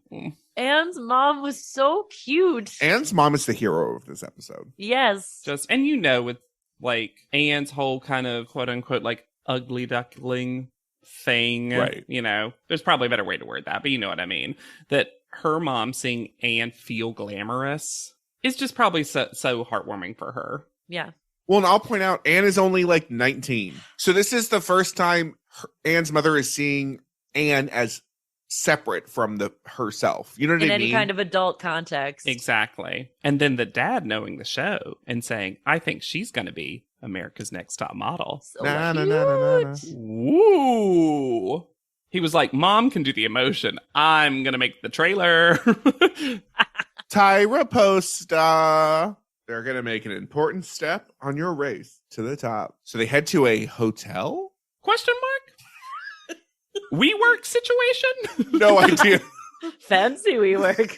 Anne's mom was so cute. Anne's mom is the hero of this episode. Yes. And with like Anne's whole kind of quote unquote like ugly duckling thing, right? There's probably a better way to word that, but you know what I mean. That her mom seeing Anne feel glamorous is just probably so heartwarming for her. Yeah. Well, and I'll point out, Anne is only like 19. So this is the first time Anne's mother is seeing Anne as separate from herself. You know what I mean? In any kind of adult context. Exactly. And then the dad knowing the show and saying, I think she's going to be America's Next Top Model. So cute. Woo! He was like, Mom can do the emotion. I'm going to make the trailer. Tyra Posta. They're going to make an important step on your race to the top. So they head to a hotel? Question mark? WeWork situation? No idea. Fancy WeWork.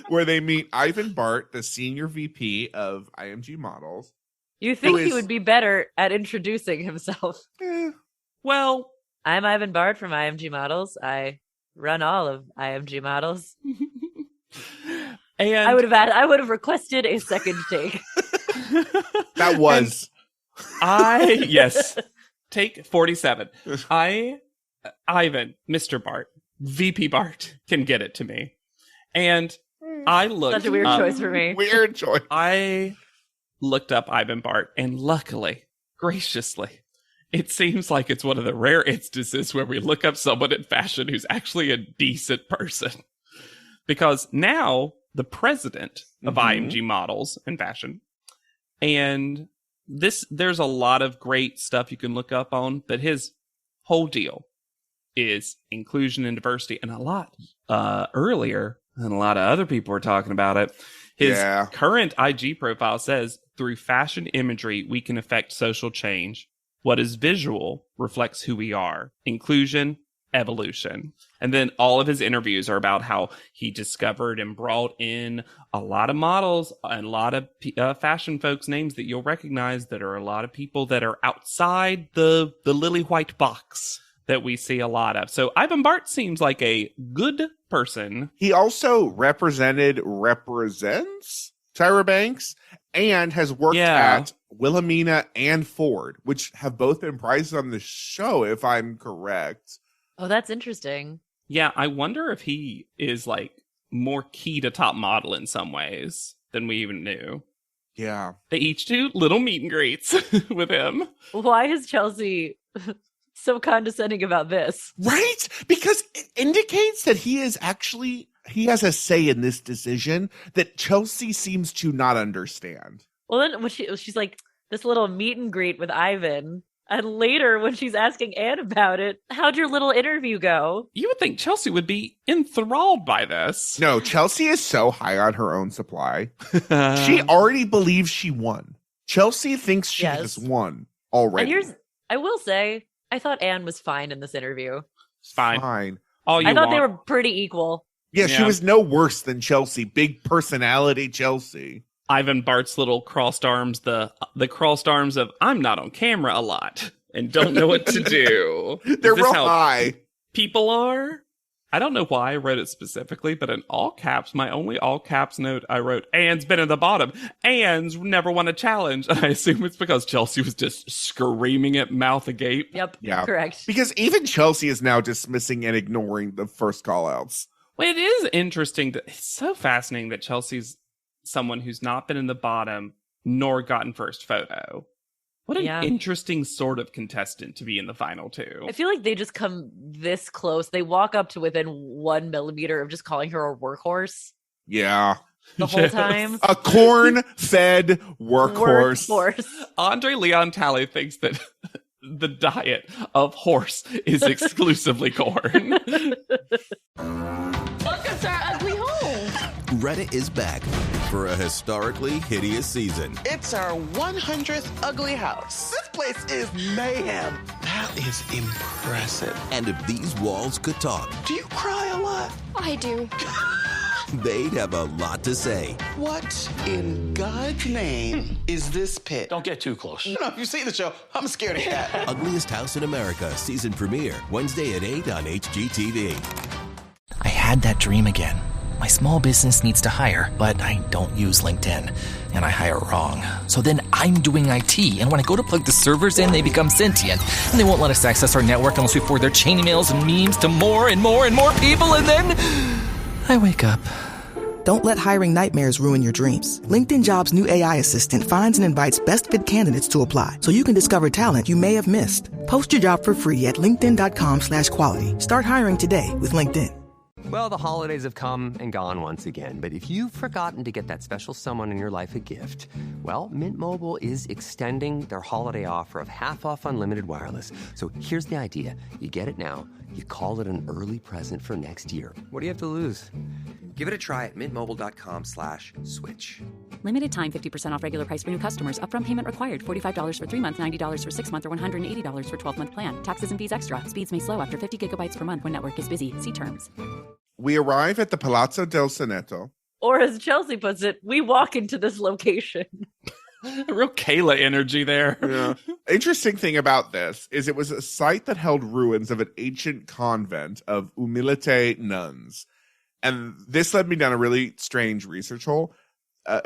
Where they meet Ivan Bart, the senior VP of IMG Models. You think he would be better at introducing himself? Well, I'm Ivan Bart from IMG Models. I run all of IMG Models. And I would have requested a second take. That was. Yes. Take 47. Ivan, Mr. Bart, VP Bart can get it to me. And I looked Such a weird choice for me. Weird choice. I looked up Ivan Bart, and luckily, graciously, it seems like it's one of the rare instances where we look up someone in fashion who's actually a decent person. Because now the president of IMG Models and Fashion. And there's a lot of great stuff you can look up on, but his whole deal is inclusion and diversity. And a lot earlier, and a lot of other people were talking about it. His current IG profile says, through fashion imagery, we can affect social change. What is visual reflects who we are. Inclusion, evolution. And then all of his interviews are about how he discovered and brought in a lot of models and a lot of fashion folks' names that you'll recognize, that are a lot of people that are outside the lily white box that we see a lot of. So Ivan Bart seems like a good person. He also represents Tyra Banks and has worked at Wilhelmina and Ford, which have both been prized on the show, if I'm correct. Oh, that's interesting. Yeah, I wonder if he is like more key to top model in some ways than we even knew. Yeah. They each do little meet and greets with him. Why is Chelsea so condescending about this? Right? Because it indicates that he has a say in this decision that Chelsea seems to not understand. Well, then when she's like, this little meet and greet with Ivan, and later when she's asking Anne about it, how'd your little interview go? You would think Chelsea would be enthralled by this. No, Chelsea is so high on her own supply. She already believes she won. Chelsea thinks she has won already. And I will say, I thought Anne was fine in this interview. Fine. I thought they were pretty equal. Yeah, she was no worse than Chelsea. Big personality Chelsea. Ivan Bart's little crossed arms, the crossed arms of, I'm not on camera a lot and don't know what to do. They're real high. People are? I don't know why I wrote it specifically, but in all caps, my only all caps note, I wrote, Anne's been at the bottom. Anne's never won a challenge. And I assume it's because Chelsea was just screaming at mouth agape. Yep, correct. Because even Chelsea is now dismissing and ignoring the first call-outs. Well, it is interesting. It's so fascinating that Chelsea's someone who's not been in the bottom nor gotten first photo. What an interesting sort of contestant to be in the final two. I feel like they just come this close. They walk up to within 1 millimeter of just calling her a workhorse. Yeah. The whole time. A corn-fed workhorse. Andre Leon Talley thinks that the diet of horse is exclusively corn. Welcome to our ugly home. Reddit is back for a historically hideous season. It's our 100th ugly house. This place is mayhem. That is impressive. And if these walls could talk, do you cry a lot? I do. They'd have a lot to say. What in God's name is this pit? Don't get too close. You know, if you see the show, I'm scared of cat. Ugliest House in America, season premiere, Wednesday at 8 on HGTV. I had that dream again. My small business needs to hire, but I don't use LinkedIn, and I hire wrong. So then I'm doing IT, and when I go to plug the servers in, they become sentient, and they won't let us access our network unless we forward their chain emails and memes to more and more and more people, and then I wake up. Don't let hiring nightmares ruin your dreams. LinkedIn Jobs' new AI assistant finds and invites best fit candidates to apply, so you can discover talent you may have missed. Post your job for free at linkedin.com/quality. Start hiring today with LinkedIn. Well, the holidays have come and gone once again, but if you've forgotten to get that special someone in your life a gift, well, Mint Mobile is extending their holiday offer of half off unlimited wireless. So here's the idea. You get it now, you call it an early present for next year. What do you have to lose? Give it a try at mintmobile.com/switch. Limited time 50% off regular price for new customers. Upfront payment required. $45 for 3 months, $90 for 6 months, or $180 for 12-month plan. Taxes and fees extra. Speeds may slow after 50 gigabytes per month when network is busy. See terms. We arrive at the Palazzo del Seneto. Or as Chelsea puts it, we walk into this location. A real Kayla energy there. Yeah. Interesting thing about this is it was a site that held ruins of an ancient convent of Humilite nuns. And this led me down a really strange research hole.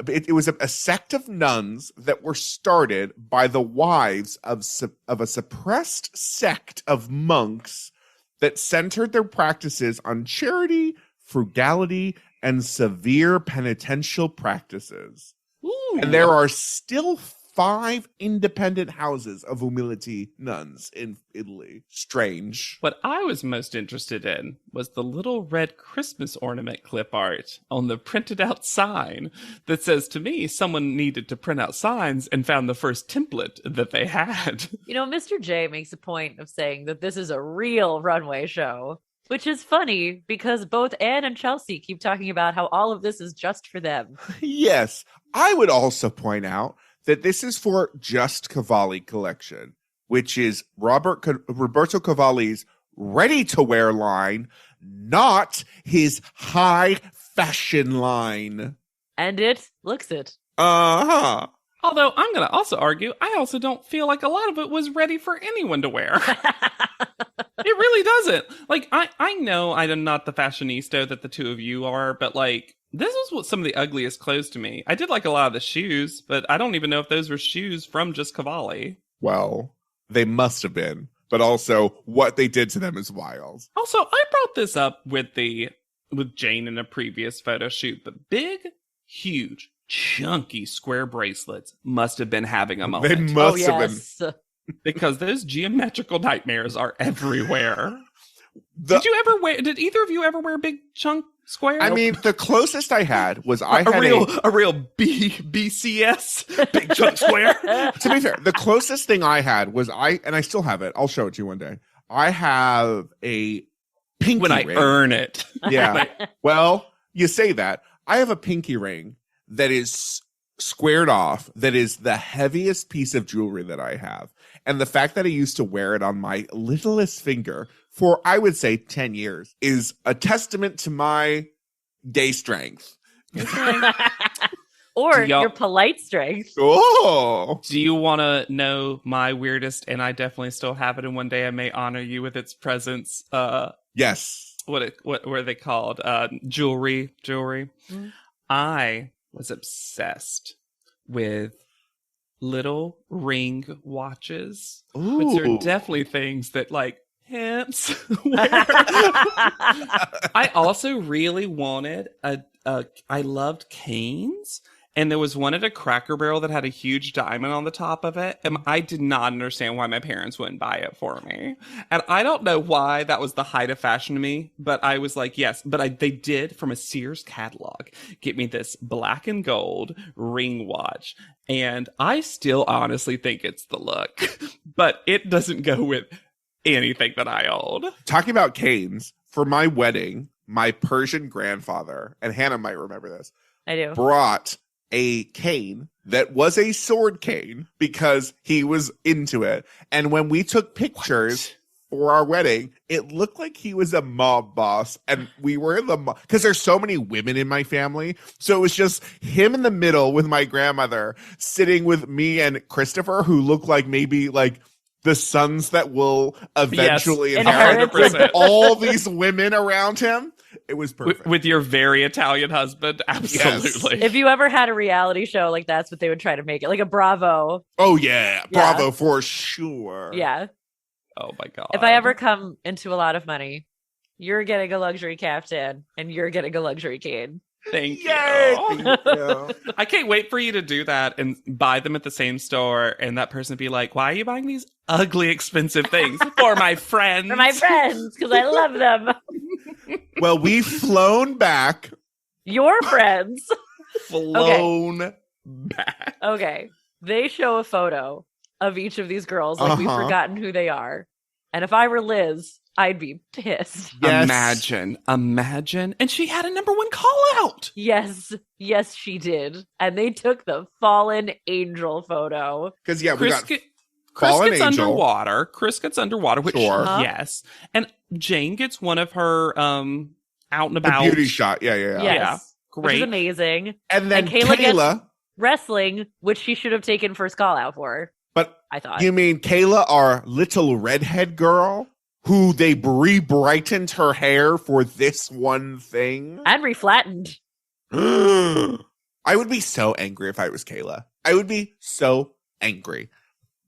It was a sect of nuns that were started by the wives of a suppressed sect of monks that centered their practices on charity, frugality, and severe penitential practices. Ooh. And there are still 5 independent houses of humility nuns in Italy. Strange. What I was most interested in was the little red Christmas ornament clip art on the printed out sign that says, to me, someone needed to print out signs and found the first template that they had. You know, Mr. J makes a point of saying that this is a real runway show, which is funny because both Anne and Chelsea keep talking about how all of this is just for them. Yes. I would also point out that this is for Just Cavalli collection, which is Roberto Cavalli's ready-to-wear line, not his high fashion line. And it looks it. Uh-huh. Although I'm going to also argue, I also don't feel like a lot of it was ready for anyone to wear. It really doesn't. Like, I know I'm not the fashionista that the two of you are, but like, this was what some of the ugliest clothes to me. I did like a lot of the shoes, but I don't even know if those were shoes from just Cavalli. Well, they must have been, but also what they did to them is wild. Also, I brought this up with Jane in a previous photo shoot, but big, huge, chunky square bracelets must have been having a moment. They must have been. Because those geometrical nightmares are everywhere. Did either of you ever wear big chunk square? I mean, the closest I had was a real BCS big chunk square. To be fair, the closest thing I had was and I still have it. I'll show it to you one day. I have a pinky when I ring. earn it. Yeah. Well, you say that. I have a pinky ring that is squared off, that is the heaviest piece of jewelry that I have. And the fact that I used to wear it on my littlest finger for, I would say, 10 years is a testament to my day strength. Or your polite strength. Oh. Do you want to know my weirdest, and I definitely still have it, and one day I may honor you with its presence? Yes. What were they called? Jewelry. Mm-hmm. I was obsessed with little ring watches, which are definitely things that like pimps wear. I also really wanted I loved canes, and there was one at a Cracker Barrel that had a huge diamond on the top of it, and I did not understand why my parents wouldn't buy it for me. And I don't know why that was the height of fashion to me, but I was like, yes. But they did, from a Sears catalog, get me this black and gold ring watch. And I still honestly think it's the look, but it doesn't go with anything that I own. Talking about canes, for my wedding, my Persian grandfather, and Hannah might remember this, I do, brought a cane that was a sword cane because he was into it. And when we took pictures for our wedding, it looked like he was a mob boss. And we were in the mob because there's so many women in my family. So it was just him in the middle with my grandmother sitting with me and Christopher, who looked like maybe like the sons that will eventually inherit with all these women around him. It was perfect. With your very Italian husband, absolutely. Yes. If you ever had a reality show, like that's what they would try to make it, like a Bravo. Oh yeah, Bravo for sure. Yeah. Oh my God. If I ever come into a lot of money, you're getting a luxury caftan and you're getting a luxury cane. Thank you. I can't wait for you to do that and buy them at the same store, and that person be like, why are you buying these ugly, expensive things? For my friends. For my friends, because I love them. Well, we've flown back. Your friends. Flown back. Okay. They show a photo of each of these girls, like we've forgotten who they are. And if I were Liz, I'd be pissed. Yes. Imagine. And she had a #1 call out. Yes, she did. And they took the fallen angel photo. Because, we got Chris gets angel. underwater. Chris gets underwater, which, yes. And Jane gets one of her out and about. The beauty shot. Yeah. Yes, yeah. Great. Which is amazing. And then Kayla gets wrestling, which she should have taken first call out for. But I thought. You mean Kayla, our little redhead girl, who they re-brightened her hair for this one thing? And reflattened. I would be so angry if I was Kayla. I would be so angry.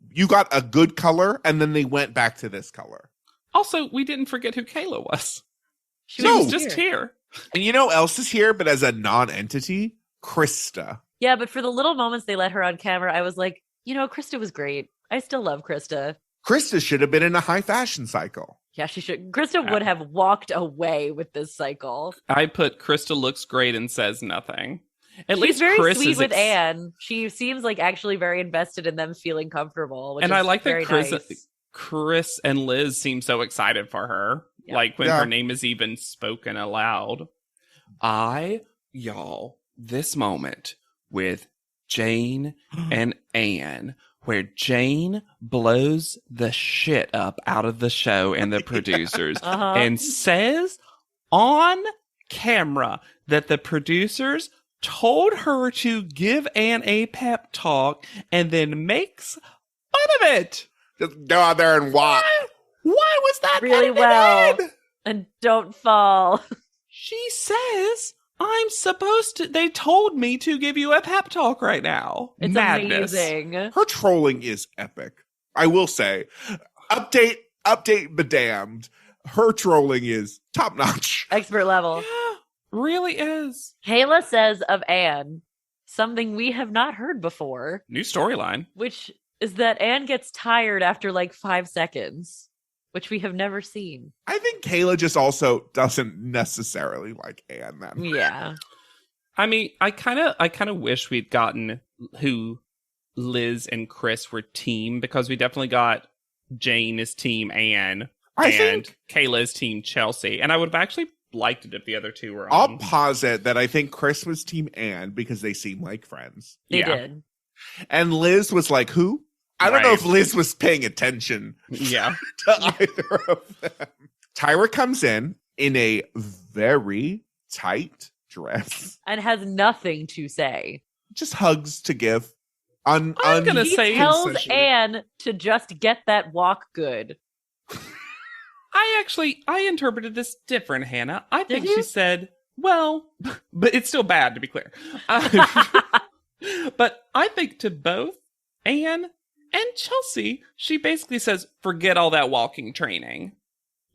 You got a good color, and then they went back to this color. Also, we didn't forget who Kayla was. She No. was just here. And you know who else is here, but as a non-entity? Krista. Yeah, but for the little moments they let her on camera, I was like, Krista was great. I still love Krista. Krista should have been in a high fashion cycle. Yeah, she should. Krista would have walked away with this cycle. I put Krista looks great and says nothing. At She's least very Chris sweet is with Anne. She seems like actually very invested in them feeling comfortable. Which and is I like that nice. Chris and Liz seem so excited for her. Yeah. Like when her name is even spoken aloud. This moment with Jane and Anne, where Jane blows the shit up out of the show and the producers and says on camera that the producers told her to give Anne a pep talk and then makes fun of it. Just go out there and walk. Why was that really well? And don't fall. She says, I'm supposed to. They told me to give you a pep talk right now. It's Madness. amazing. Her trolling is epic. I will say. Update the damned. Her trolling is top notch. Expert level. Yeah, really is. Kayla says of Anne something we have not heard before. New storyline. Which is that Anne gets tired after like 5 seconds, which we have never seen. I think Kayla just also doesn't necessarily like Anne then. Yeah. I mean, I kind of wish we'd gotten who Liz and Chris were team, because we definitely got Jane as team Anne and Kayla's team Chelsea. And I would have actually liked it if the other two were on. I'll posit that I think Chris was team Anne because they seem like friends. They did. And Liz was like, who? I don't know if Liz was paying attention to either of them. Tyra comes in a very tight dress. And has nothing to say. Just hugs to give. I'm going to say... He tells Anne to just get that walk good. I interpreted this different, Hannah. I think she said, well, but it's still bad, to be clear. But I think to both Anne and Chelsea, she basically says, forget all that walking training.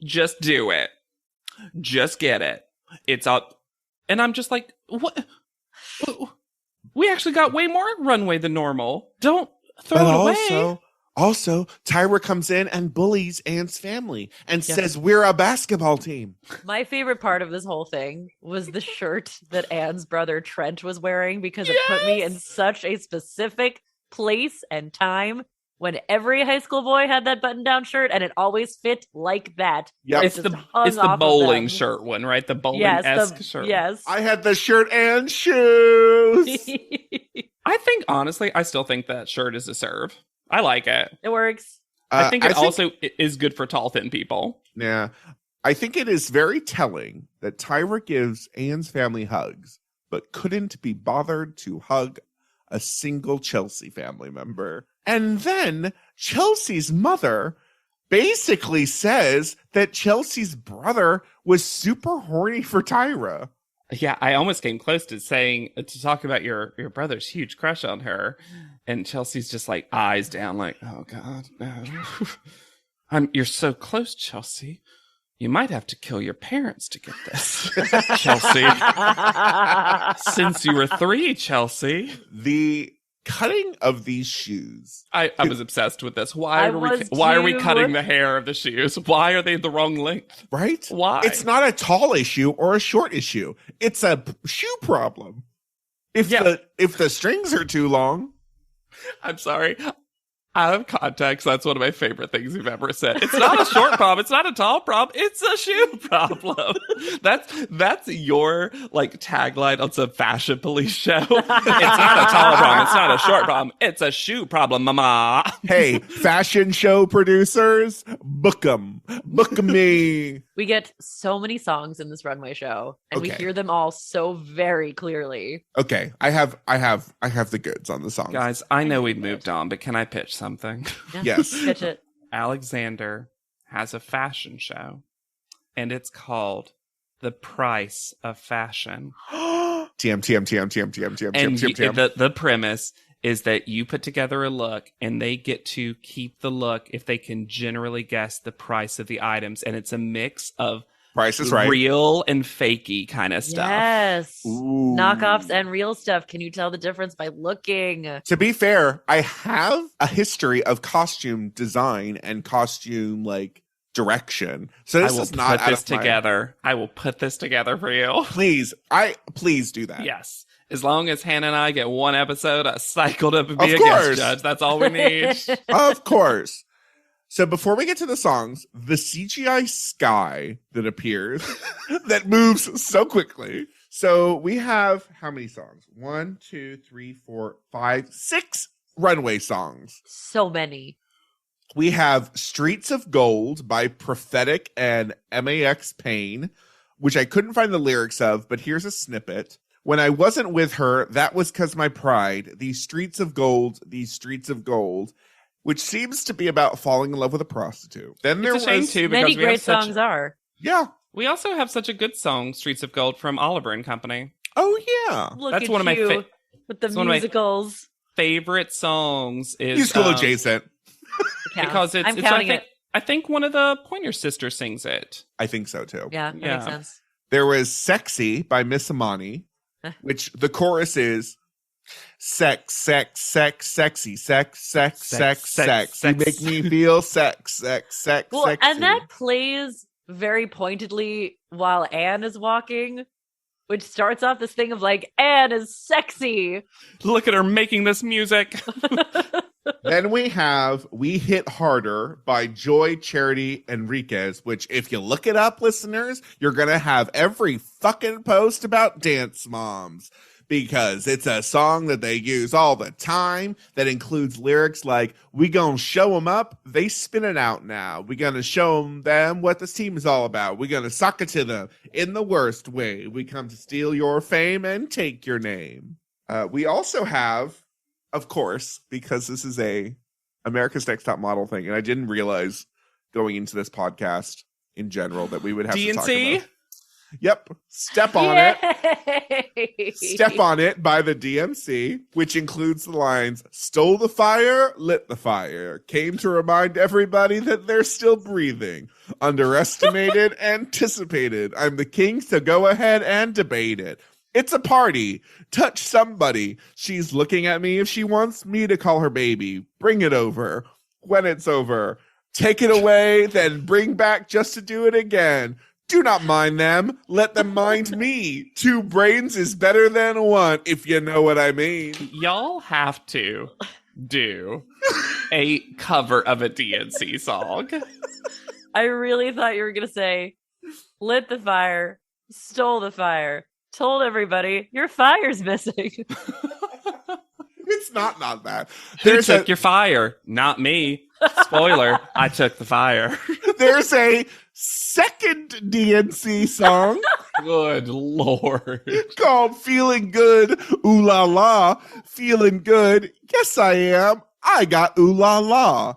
Just do it. Just get it. It's up. And I'm just like, what? We actually got way more runway than normal. Don't throw it away. Also, Tyra comes in and bullies Anne's family and says, we're a basketball team. My favorite part of this whole thing was the shirt that Anne's brother Trent was wearing, because it put me in such a specific place and time when every high school boy had that button-down shirt, and it always fit like that. Yep. It's the bowling shirt one, right? The bowling-esque shirt. Yes. I had the shirt and shoes. I think, honestly, I still think that shirt is a serve. I like it. It works. I think it also is good for tall, thin people. Yeah. I think it is very telling that Tyra gives Anne's family hugs, but couldn't be bothered to hug a single Chelsea family member. And then Chelsea's mother basically says that Chelsea's brother was super horny for Tyra. Yeah, I almost came close to saying, to talk about your brother's huge crush on her. And Chelsea's just like eyes down like, oh God, no. You're so close, Chelsea. You might have to kill your parents to get this, Chelsea. Since you were 3, Chelsea. The cutting of these shoes. I was obsessed with this. Why are we cutting the hair of the shoes? Why are they the wrong length? Right? Why? It's not a tall issue or a short issue. It's a shoe problem. If the strings are too long. I'm sorry. Out of context, that's one of my favorite things you've ever said. It's not a short problem. It's not a tall problem. It's a shoe problem. That's your like tagline on some fashion police show. It's not a tall problem. It's not a short problem. It's a shoe problem, mama. Hey, fashion show producers, book them. Book me. We get so many songs in this runway show, and we hear them all so very clearly. Okay, I have the goods on the songs. Guys, I know we've moved on, but can I pitch something? Yeah. Yes. Pitch it. Alexander has a fashion show, and it's called The Price of Fashion. TM. And the premise is that you put together a look and they get to keep the look if they can generally guess the price of the items. And it's a mix of Price is Right, real and fakey kind of stuff. Yes. Ooh. Knockoffs and real stuff. Can you tell the difference by looking? To be fair, I have a history of costume design and costume like direction. So this is not out of together. I will put this together for you. Please do that. Yes. As long as Hannah and I get one episode cycled up and be a guest judge, that's all we need. Of course. So before we get to the songs, the CGI sky that appears, that moves so quickly. So we have how many songs? 1, 2, 3, 4, 5, 6 runway songs. So many. We have Streets of Gold by Prophetic and MAX Pain, which I couldn't find the lyrics of, but here's a snippet. When I wasn't with her, that was 'cause my pride. These streets of gold, which seems to be about falling in love with a prostitute. Then there It's a shame, was too, because Many we have great songs are. Yeah. We also have such a good song, Streets of Gold, from Oliver and Company. Oh, yeah. Look That's at one of my you with the it's one of my musicals. Favorite songs is Musical adjacent. because I'm it's counting it. I think one of the Pointer Sisters sings it. I think so, too. Yeah, that makes sense. There was Sexy by Miss Amani, which the chorus is sex, sex, sex, sexy, sex, sex, sex, sex. You make me feel sex, sex, sex, Well, sexy. and that plays very pointedly while Anne is walking, which starts off this thing of like, Anne is sexy. Look at her making this music. Then we have We Hit Harder by Joy Charity Enriquez, which if you look it up, listeners, you're going to have every fucking post about dance moms because it's a song that they use all the time that includes lyrics like, we gonna show them up, they spin it out now. We gonna show them what this team is all about. We gonna suck it to them in the worst way. We come to steal your fame and take your name. We also have, of course, because this is a America's Next Top Model thing, and I didn't realize going into this podcast in general that we would have to talk DNC? about. Yep. Step on it. Step on It by the DMC, which includes the lines, stole the fire, lit the fire, came to remind everybody that they're still breathing, underestimated, anticipated. I'm the king, so go ahead and debate it. It's a party. Touch somebody. She's looking at me if she wants me to call her baby. Bring it over. When it's over, take it away, then bring back just to do it again. Do not mind them. Let them mind me. 2 brains is better than 1, if you know what I mean. Y'all have to do a cover of a DNC song. I really thought you were going to say, lit the fire, stole the fire, told everybody your fire's missing. It's not that. Who took your fire? Not me. Spoiler, I took the fire. There's a second DNC song Good Lord. called Feeling Good, Ooh La La. Feeling good, yes I am. I got ooh la la.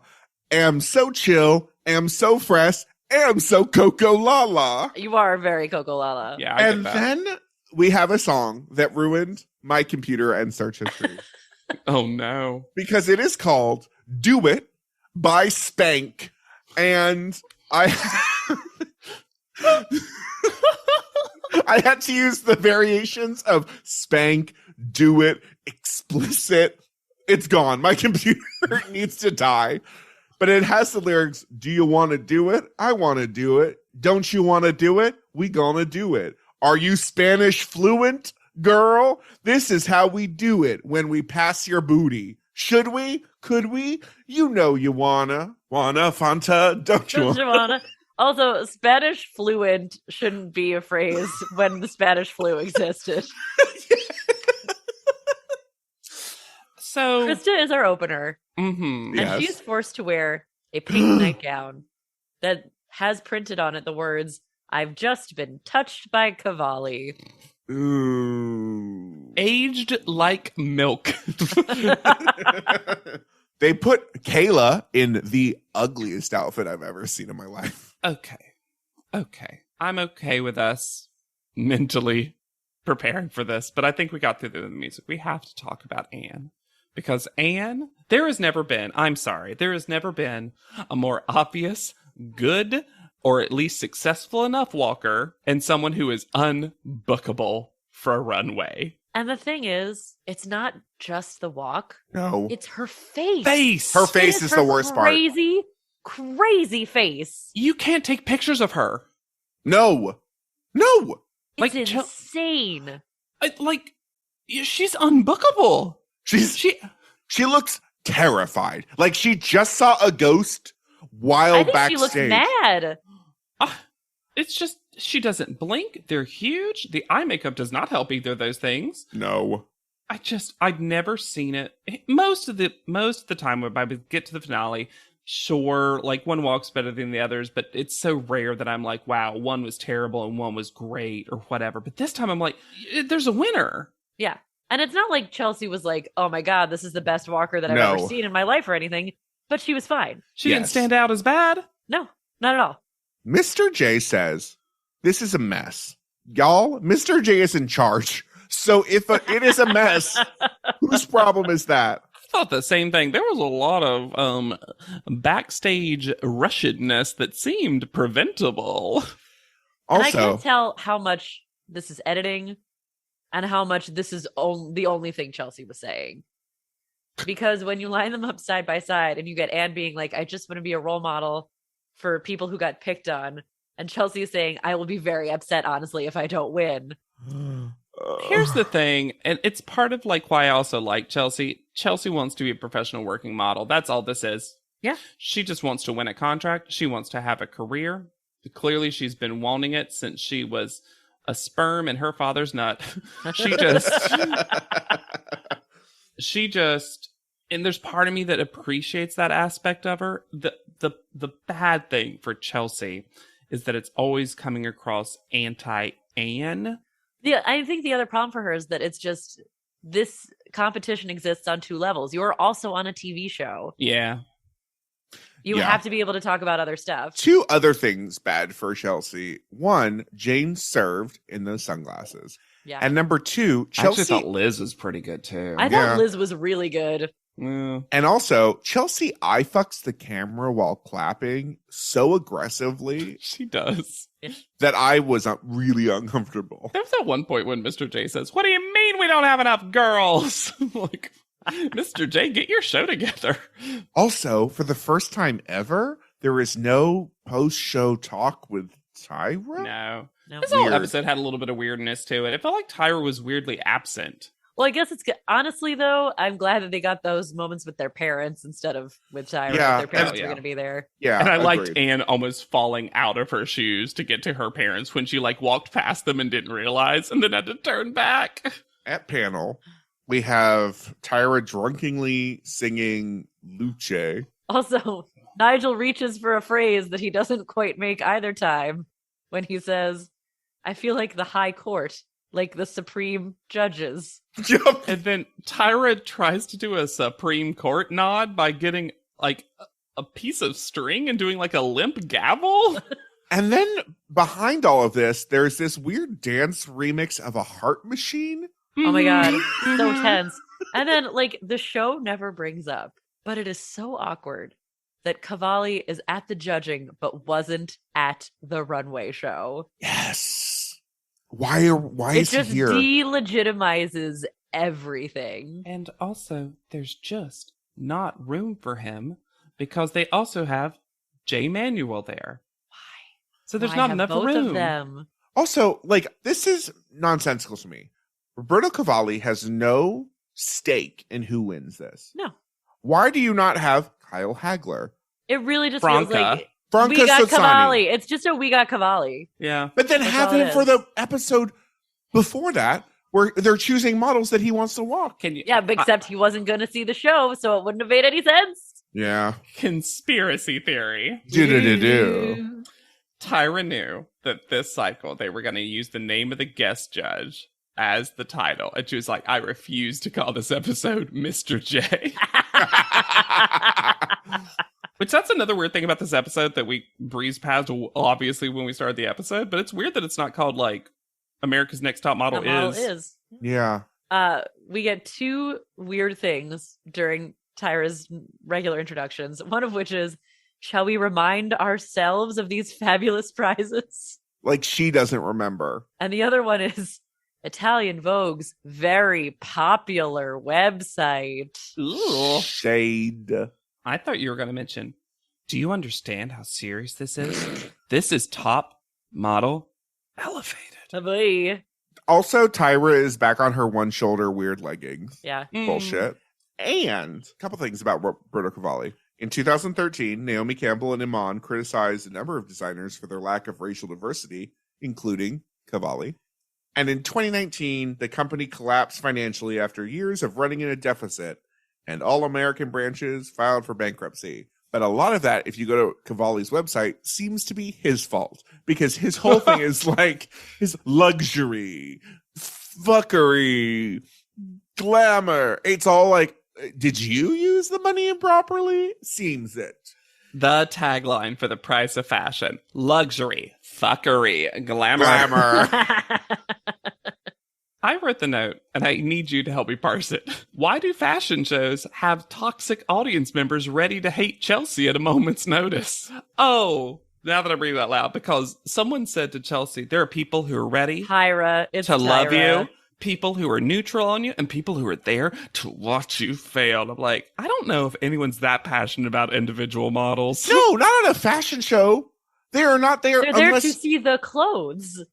Am so chill, am so fresh, am so Coco La La. You are very Coco Lala. Yeah, I And get that. then we have a song that ruined my computer and search history. Oh no. Because it is called Do It by Spank. And I I had to use the variations of Spank, Do It, Explicit. It's gone. My computer needs to die. But it has the lyrics, do you want to do it? I want to do it. Don't you want to do it? We gonna do it. Are you Spanish fluent, girl? This is how we do it when we pass your booty. Should we? Could we? You know you wanna. Wanna, Fanta? Don't you Don't you wanna? Also, Spanish fluent shouldn't be a phrase when the Spanish flu existed. So Krista is our opener, mhm. and she's forced to wear a pink nightgown that has printed on it the words, I've just been touched by Cavalli. Ooh. Aged like milk. They put Kayla in the ugliest outfit I've ever seen in my life. Okay. I'm okay with us mentally preparing for this, but I think we got through the music. We have to talk about Anne. Because Anne, there has never been a more obvious, good, or at least successful enough walker and someone who is unbookable for a runway. And the thing is, it's not just the walk. No. It's her face. Her face is the worst part. Crazy face. You can't take pictures of her. No. It's insane. She's unbookable. She looks terrified. Like she just saw a ghost while I think backstage. she looks mad. It's just, she doesn't blink. They're huge. The eye makeup does not help either of those things. No. I'd never seen it. Most of the time when I would get to the finale, sure, like one walk's better than the others, but it's so rare that I'm like, wow, one was terrible and one was great or whatever. But this time I'm like, there's a winner. Yeah. And it's not like Chelsea was like, oh my God, this is the best walker that I've ever seen in my life or anything. But she was fine. She didn't stand out as bad. No, not at all. Mr. J says, this is a mess. Y'all, Mr. J is in charge. So if it is a mess, whose problem is that? I thought the same thing. There was a lot of backstage rushedness that seemed preventable. And I can't tell how much this is editing and how much this is the only thing Chelsea was saying. Because when you line them up side by side and you get Anne being like, I just want to be a role model for people who got picked on. And Chelsea is saying, I will be very upset, honestly, if I don't win. Here's the thing, and it's part of like why I also like Chelsea. Chelsea wants to be a professional working model. That's all this is. Yeah. She just wants to win a contract. She wants to have a career. Clearly, she's been wanting it since she was a sperm in her father's nut. She just, and there's part of me that appreciates that aspect of her. The bad thing for Chelsea is that it's always coming across anti-Anne. Yeah, I think the other problem for her is that it's just this competition exists on two levels. You're also on a TV show. Yeah. You have to be able to talk about other stuff. Two other things bad for Chelsea. One, Jane served in those sunglasses. Yeah. And number two, Chelsea. I actually thought Liz was pretty good too. I thought Liz was really good. Yeah. And also, Chelsea eye fucks the camera while clapping so aggressively. She does. That I was really uncomfortable. There's that one point when Mr. J says, what do you mean we don't have enough girls? Like, Mr. J, get your show together. Also, for the first time ever, there is no post-show talk with Tyra? No. This whole episode had a little bit of weirdness to it. It felt like Tyra was weirdly absent. Well, I guess it's good. Honestly, though, I'm glad that they got those moments with their parents instead of with Tyra. Yeah, their parents were going to be there. Yeah, and I liked Anne almost falling out of her shoes to get to her parents when she like walked past them and didn't realize and then had to turn back. At panel, we have Tyra drunkenly singing Luce. Also, Nigel reaches for a phrase that he doesn't quite make either time when he says, I feel like the high court, like the supreme judges. And then Tyra tries to do a Supreme Court nod by getting like a piece of string and doing like a limp gavel. And then behind all of this, there's this weird dance remix of a heart machine. Oh my God. So tense. And then like the show never brings up, but it is so awkward that Cavalli is at the judging, but wasn't at the runway show. Yes. Why is he here? It just delegitimizes everything. And also, there's just not room for him because they also have J. Manuel there. Why? So there's not enough both room. Of them? Also, like, this is nonsensical to me. Roberto Cavalli has no stake in who wins this. No. Why do you not have Kyle Hagler? It really just Franca. feels like Franca we got Sozzani. Cavalli. It's just a we got Cavalli. Yeah. But then That's have all it him for is. the episode before that, where they're choosing models that he wants to walk. Can you? Yeah, but except he wasn't going to see the show, so it wouldn't have made any sense. Yeah. Conspiracy theory. Do. Tyra knew that this cycle they were going to use the name of the guest judge as the title. And she was like, I refuse to call this episode Mr. J. Which that's another weird thing about this episode that we breezed past, obviously, when we started the episode. But it's weird that it's not called, like, America's Next Top Model is. Yeah. We get two weird things during Tyra's regular introductions. One of which is, shall we remind ourselves of these fabulous prizes? Like she doesn't remember. And the other one is Italian Vogue's very popular website. Ooh. Shade. I thought you were going to mention, do you understand how serious this is? This is Top Model Elevated. Boy. Also, Tyra is back on her one shoulder weird leggings. Yeah. Bullshit. And a couple things about Roberto Cavalli. In 2013, Naomi Campbell and Iman criticized a number of designers for their lack of racial diversity, including Cavalli. And in 2019, the company collapsed financially after years of running in a deficit, and all American branches filed for bankruptcy. But a lot of that, if you go to Cavalli's website, seems to be his fault, because his whole thing is like his luxury, fuckery, glamour. It's all like, did you use the money improperly? Seems it. The tagline for the price of fashion: luxury, fuckery, glamour. I wrote the note, and I need you to help me parse it. Why do fashion shows have toxic audience members ready to hate Chelsea at a moment's notice? Oh, now that I'm reading out loud, because someone said to Chelsea, there are people who are ready Tyra, it's to love Tyra. you, people who are neutral on you, and people who are there to watch you fail. And I'm like, I don't know if anyone's that passionate about individual models. No, not on a fashion show. They are not there. They're there to see the clothes.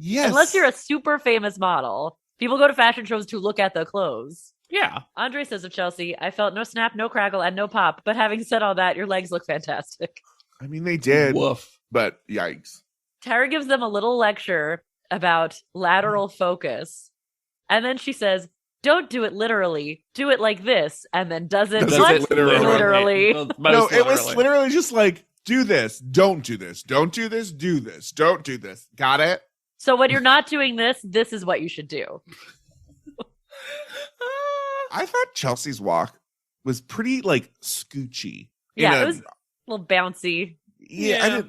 Yes. Unless you're a super famous model. People go to fashion shows to look at the clothes. Yeah. Andre says of Chelsea, I felt no snap, no crackle, and no pop. But having said all that, your legs look fantastic. I mean, they did. Woof. But yikes. Tyra gives them a little lecture about lateral focus. And then she says, don't do it literally. Do it like this. And then does it literally. No, it was literally just like, do this. Don't do this. Don't do this. Do this. Don't do this. Got it? So when you're not doing this, this is what you should do. I thought Chelsea's walk was pretty like scoochy. Yeah, it was a little bouncy. Yeah.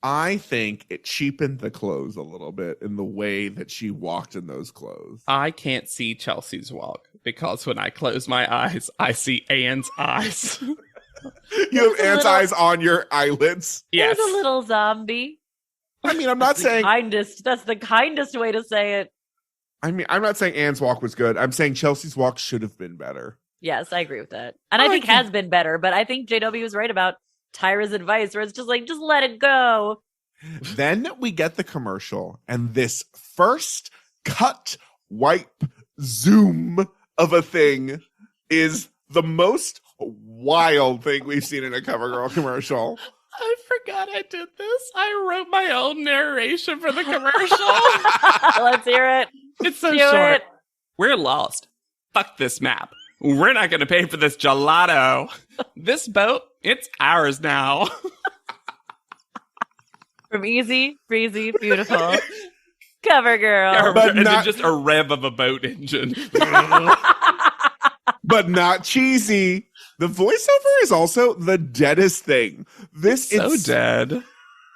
I think it cheapened the clothes a little bit in the way that she walked in those clothes. I can't see Chelsea's walk because when I close my eyes, I see Anne's eyes. You have Anne's eyes on your eyelids? Yes. There's a little zombie. I mean, I'm not saying that's the kindest way to say it. I mean, I'm not saying Anne's walk was good. I'm saying Chelsea's walk should have been better. Yes, I agree with that. And I think has been better, but I think JW was right about Tyra's advice where it's just like, just let it go. Then we get the commercial and this first cut, wipe, zoom of a thing is the most wild thing we've seen in a CoverGirl commercial. I forgot I did this. I wrote my own narration for the commercial. Let's hear it. It's so short. We're lost. Fuck this map. We're not going to pay for this gelato. This boat, it's ours now. From easy, breezy, beautiful. CoverGirl. But and then just a rev of a boat engine. But not cheesy. The voiceover is also the deadest thing. It's so dead.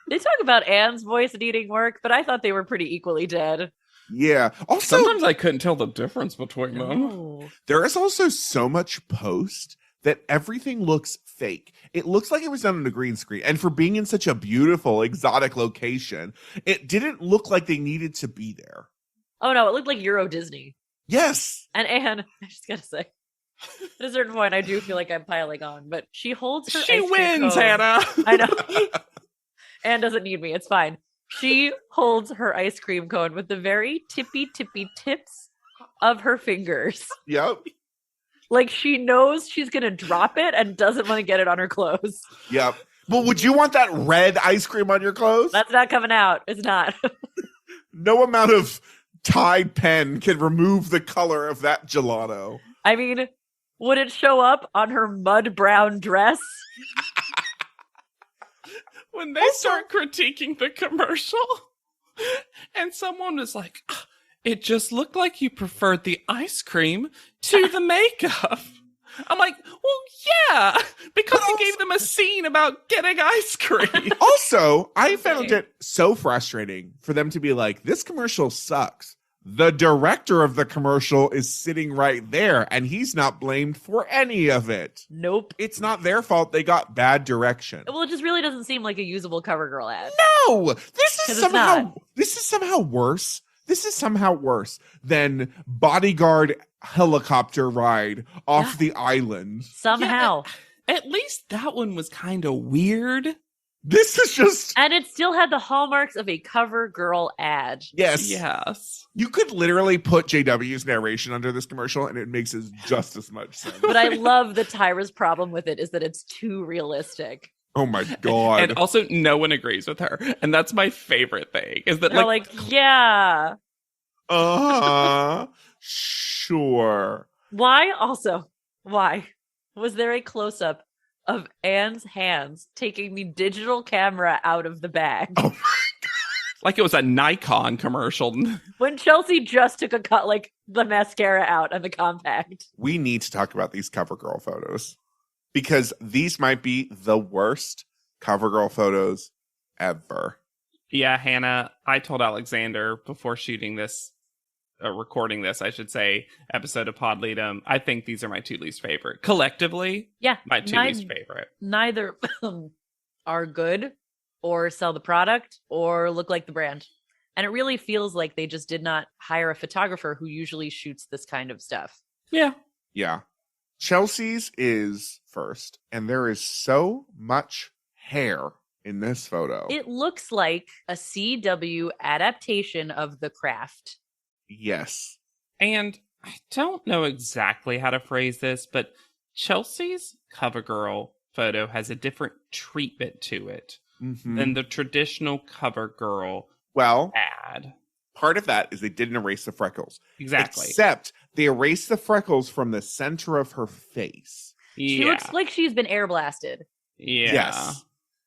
They talk about Anne's voice needing work, but I thought they were pretty equally dead. Yeah. Also, sometimes I couldn't tell the difference between them. There is also so much post that everything looks fake. It looks like it was done on a green screen. And for being in such a beautiful, exotic location, it didn't look like they needed to be there. Oh no, it looked like Euro Disney. Yes. And Anne, I just gotta say, at a certain point, I do feel like I'm piling on, but she holds her. She ice cream wins, cone. Hannah. I know. Anne doesn't need me. It's fine. She holds her ice cream cone with the very tippy tips of her fingers. Yep. Like she knows she's gonna drop it and doesn't want to get it on her clothes. Yep. But would you want that red ice cream on your clothes? That's not coming out. It's not. No amount of Tide pen can remove the color of that gelato. I mean, would it show up on her mud brown dress? When they start critiquing the commercial and someone was like, it just looked like you preferred the ice cream to the makeup. I'm like, well, yeah, because he gave them a scene about getting ice cream. Also, I found it so frustrating for them to be like, this commercial sucks. The director of the commercial is sitting right there, and he's not blamed for any of it. Nope. It's not their fault they got bad direction. Well, it just really doesn't seem like a usable CoverGirl ad. No! This is somehow worse. This is somehow worse than bodyguard helicopter ride off the island. Somehow. Yeah, at least that one was kind of weird. This is just... And it still had the hallmarks of a CoverGirl ad. Yes. Yes. You could literally put JW's narration under this commercial and it makes just as much sense. But I love that Tyra's problem with it is that it's too realistic. Oh my God. And also, no one agrees with her. And that's my favorite thing, is that, They're like, yeah. Sure. Why was there a close-up of Anne's hands taking the digital camera out of the bag? Oh my like it was a Nikon commercial. When Chelsea just took the mascara out and the compact. We need to talk about these CoverGirl photos because these might be the worst CoverGirl photos ever. Yeah, Hannah, I told Alexander before shooting this, recording this, I should say, episode of Pod Leadum, I think these are my 2 least favorite. Collectively, yeah, my 2 least favorite. Neither are good or sell the product or look like the brand. And it really feels like they just did not hire a photographer who usually shoots this kind of stuff. Yeah. Yeah. Chelsea's is first, and there is so much hair in this photo. It looks like a CW adaptation of The Craft. Yes. And I don't know exactly how to phrase this, but Chelsea's CoverGirl photo has a different treatment to it than the traditional CoverGirl ad. Part of that is they didn't erase the freckles. Exactly. Except they erased the freckles from the center of her face. She looks like she's been air blasted. Yeah. Yes.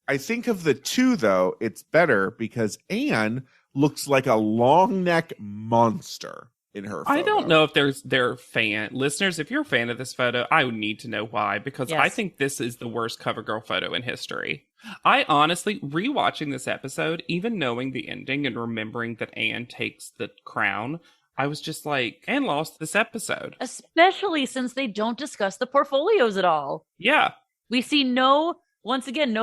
I think of the 2, though, it's better because Anne looks like a long neck monster in her photo. I don't know if they're fan listeners. If you're a fan of this photo, I would need to know why, because I think this is the worst CoverGirl photo in history. I honestly, rewatching this episode, even knowing the ending and remembering that Anne takes the crown, I was just like, Anne lost this episode. Especially since they don't discuss the portfolios at all. Yeah. We see no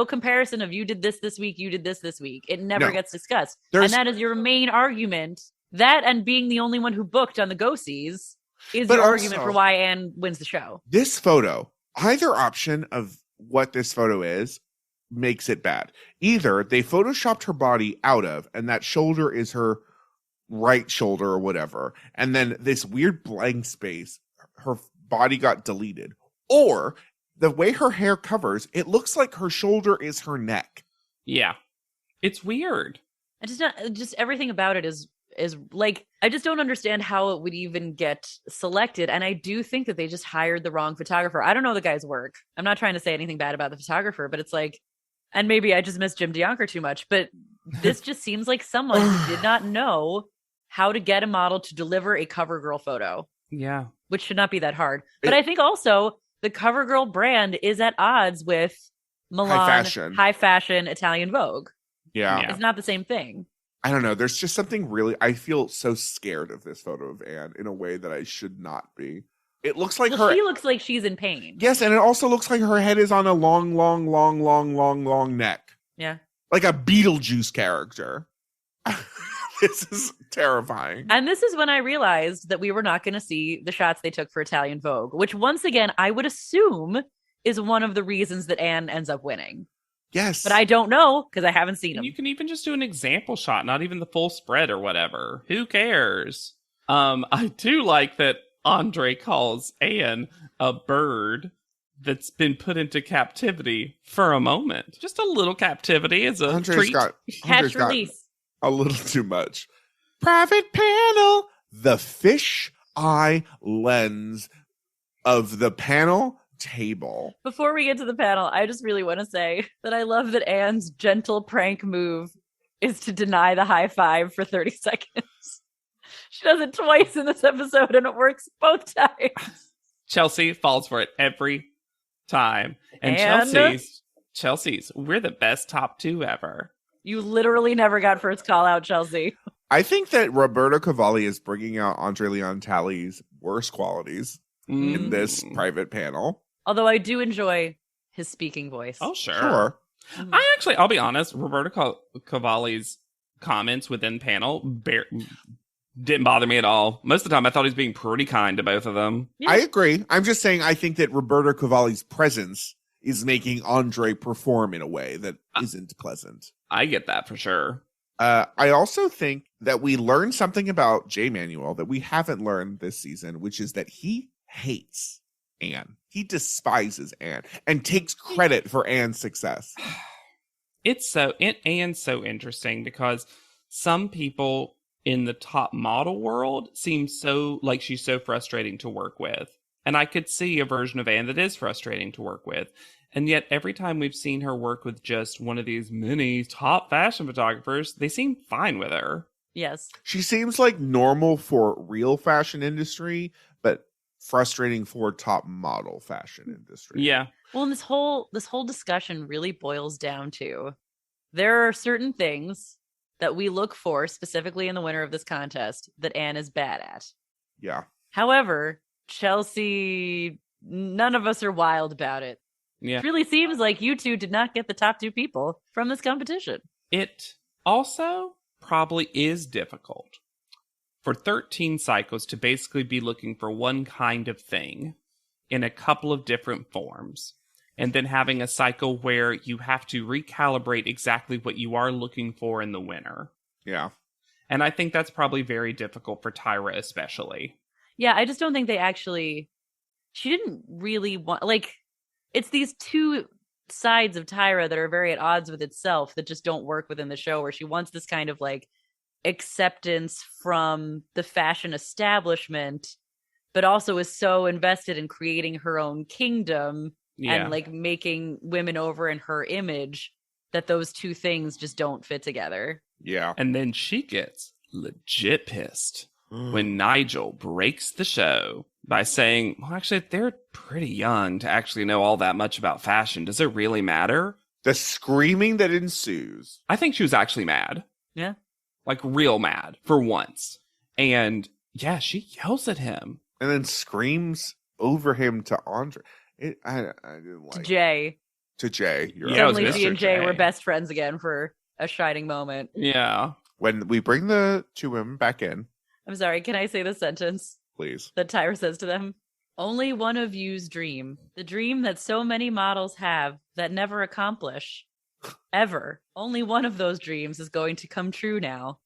comparison of you did this week, you did this week. It never gets discussed. And that is your main argument. That and being the only one who booked on the go-sees is your argument for why Anne wins the show. This photo, either option of what this photo is, makes it bad. Either they photoshopped her body out of, and that shoulder is her right shoulder or whatever, and then this weird blank space, her body got deleted. Or the way her hair covers, it looks like her shoulder is her neck. Yeah. It's weird. And just everything about it is like, I just don't understand how it would even get selected. And I do think that they just hired the wrong photographer. I don't know the guy's work. I'm not trying to say anything bad about the photographer, but it's like, and maybe I just miss Jim DeYonker too much, but this just seems like someone who did not know how to get a model to deliver a CoverGirl photo. Yeah. Which should not be that hard. But I think also the CoverGirl brand is at odds with Milan, high fashion Italian Vogue. Yeah. It's not the same thing. I don't know. There's just something really, I feel so scared of this photo of Anne in a way that I should not be. It looks like she looks like she's in pain. Yes, and it also looks like her head is on a long neck. Yeah. Like a Beetlejuice character. This is terrifying. And this is when I realized that we were not going to see the shots they took for Italian Vogue, which once again, I would assume is one of the reasons that Anne ends up winning. Yes. But I don't know because I haven't seen them. You can even just do an example shot, not even the full spread or whatever. Who cares? I do like that Andre calls Anne a bird that's been put into captivity for a moment. Just a little captivity as a treat. Catch release. A little too much. Private panel. The fish eye lens of the panel table. Before we get to the panel, I just really want to say that I love that Anne's gentle prank move is to deny the high five for 30 seconds. She does it twice in this episode and it works both times. Chelsea falls for it every time. And Chelsea's, we're the best top 2 ever. You literally never got first call out, Chelsea. I think that Roberto Cavalli is bringing out Andre Leon Talley's worst qualities in this private panel. Although I do enjoy his speaking voice. Oh, sure. I'll be honest, Roberto Cavalli's comments within panel didn't bother me at all. Most of the time, I thought he was being pretty kind to both of them. Yeah. I agree. I'm just saying I think that Roberto Cavalli's presence is making Andre perform in a way that isn't pleasant. I get that for sure. I also think that we learned something about Jay Manuel that we haven't learned this season, which is that he hates Anne. he despises Anne and takes credit for Anne's success. Anne's so interesting because some people in the top model world seem so like she's so frustrating to work with. And I could see a version of Anne that is frustrating to work with. And yet every time we've seen her work with just one of these mini top fashion photographers, they seem fine with her. Yes. She seems like normal for real fashion industry, but frustrating for top model fashion industry. Yeah. Well, and this whole discussion really boils down to there are certain things that we look for specifically in the winner of this contest that Anne is bad at. Yeah. However, Chelsea, none of us are wild about it. Yeah. It really seems like you two did not get the top 2 people from this competition. It also probably is difficult for 13 cycles to basically be looking for one kind of thing in a couple of different forms, and then having a cycle where you have to recalibrate exactly what you are looking for in the winner. Yeah. And I think that's probably very difficult for Tyra especially. Yeah, I just don't think she didn't really want, like, it's these two sides of Tyra that are very at odds with itself that just don't work within the show, where she wants this kind of like acceptance from the fashion establishment, but also is so invested in creating her own kingdom and like making women over in her image that those two things just don't fit together. Yeah. And then she gets legit pissed when Nigel breaks the show by saying, well, actually, they're pretty young to actually know all that much about fashion. Does it really matter? The screaming that ensues. I think she was actually mad. Yeah. Like real mad for once. And yeah, she yells at him. And then screams over him to Andre. I didn't like to Jay. To Jay. Suddenly she and Jay were best friends again for a shining moment. Yeah. When we bring the two women back in. I'm sorry, can I say the sentence? Please. That Tyra says to them. Only one of you's dream. The dream that so many models have that never accomplish. Ever. Only one of those dreams is going to come true now.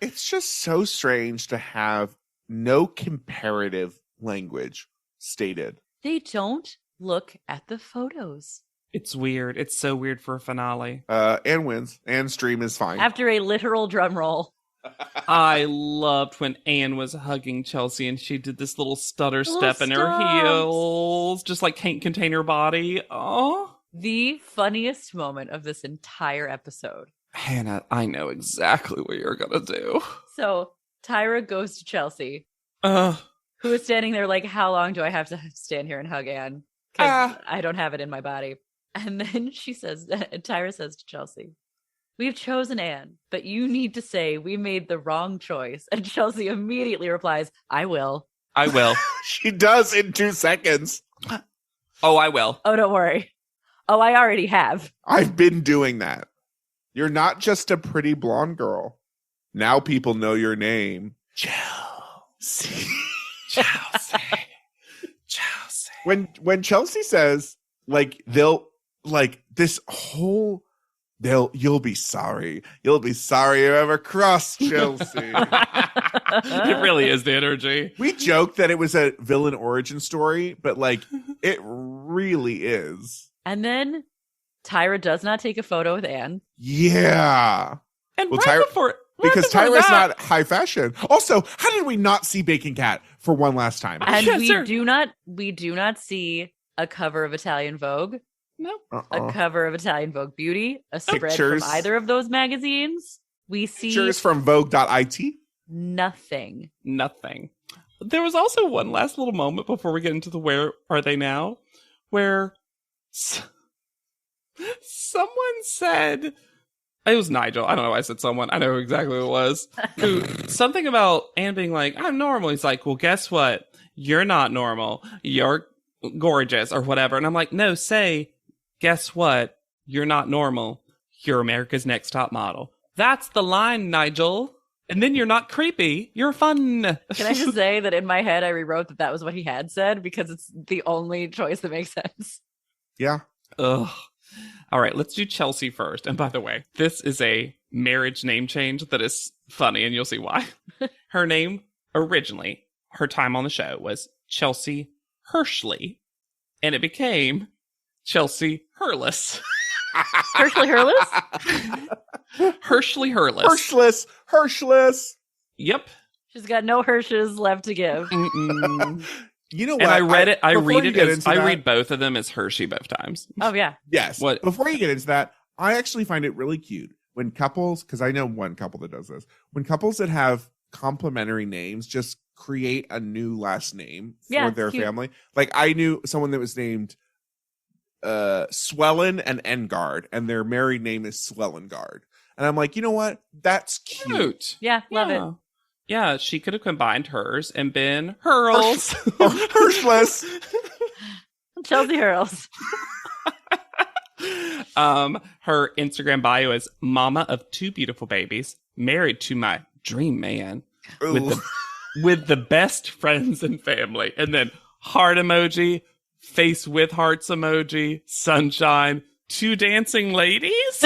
It's just so strange to have no comparative language stated. They don't look at the photos. It's weird. It's so weird for a finale. Anne wins. Anne's dream is fine. After a literal drum roll. I loved when Anne was hugging Chelsea and she did this little stutter step in her heels, just like can't contain her body. Oh, the funniest moment of this entire episode. Hannah, I know exactly what you're gonna do. So Tyra goes to Chelsea, who is standing there like, how long do I have to stand here and hug Anne? Because I don't have it in my body. And then Tyra says to Chelsea, we've chosen Anne, but you need to say we made the wrong choice. And Chelsea immediately replies, I will. I will. She does in 2 seconds. Oh, I will. Oh, don't worry. Oh, I already have. I've been doing that. You're not just a pretty blonde girl. Now people know your name. Chelsea. Chelsea. When Chelsea says, like, you'll be sorry. You'll be sorry you ever crossed Chelsea. It really is the energy. We joked that it was a villain origin story, but like it really is. And then Tyra does not take a photo with Anne. Yeah. And because Tyra's not high fashion. Also, how did we not see Bacon Cat for one last time? And we do not see a cover of Italian Vogue. No. A cover of Italian Vogue Beauty, a spread Pictures. from either of those magazines. We see pictures from Vogue.it. Nothing. There was also one last little moment before we get into the Where Are They Now, where someone said, it was Nigel. I don't know why I said someone. I know exactly who it was. Something about Anne being like, I'm normal. He's like, well, guess what? You're not normal. You're gorgeous or whatever. And I'm like, no, guess what? You're not normal. You're America's Next Top Model. That's the line, Nigel. And then you're not creepy. You're fun. Can I just say that in my head, I rewrote that was what he had said because it's the only choice that makes sense. Yeah. Ugh. All right, let's do Chelsea first. And by the way, this is a marriage name change that is funny, and you'll see why. Her name originally, her time on the show was Chelsea Hershey, and it became Chelsea Hurless. Hershey Hurless? Hershey Hurless. Hershless. Yep. She's got no Hershes left to give. You know what? And I read it. I before read both of them as Hershey both times. Oh, yeah. Yes. What? Before you get into that, I actually find it really cute when couples, because I know one couple that does this, when couples that have complementary names just create a new last name for their family. Like I knew someone that was named Swellen and Engard, and their married name is Swellengard. And I'm like, you know what? That's cute. Yeah, love it. Yeah, she could have combined hers and been Hurls. Hershless. Chelsea Hurls. Her Instagram bio is mama of 2 beautiful babies, married to my dream man, with the best friends and family. And then heart emoji, face with hearts emoji, sunshine, 2 dancing ladies,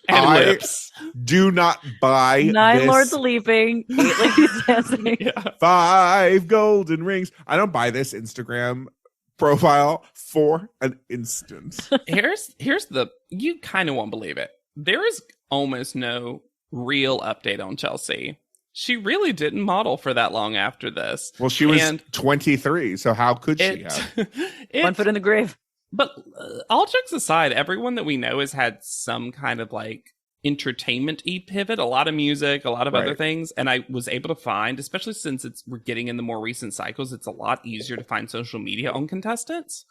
and lips. Do not buy 9 this. lords leaping, 8 ladies dancing. 5 golden rings. I don't buy this Instagram profile for an instant. Here's the, you kind of won't believe it. There is almost no real update on Chelsea. She really didn't model for that long after this. Well, she was 23, so how could she have? 1 foot in the grave. But all jokes aside, everyone that we know has had some kind of like entertainment-y pivot, a lot of music, a lot of other things. And I was able to find, especially since we're getting in the more recent cycles, it's a lot easier to find social media on contestants.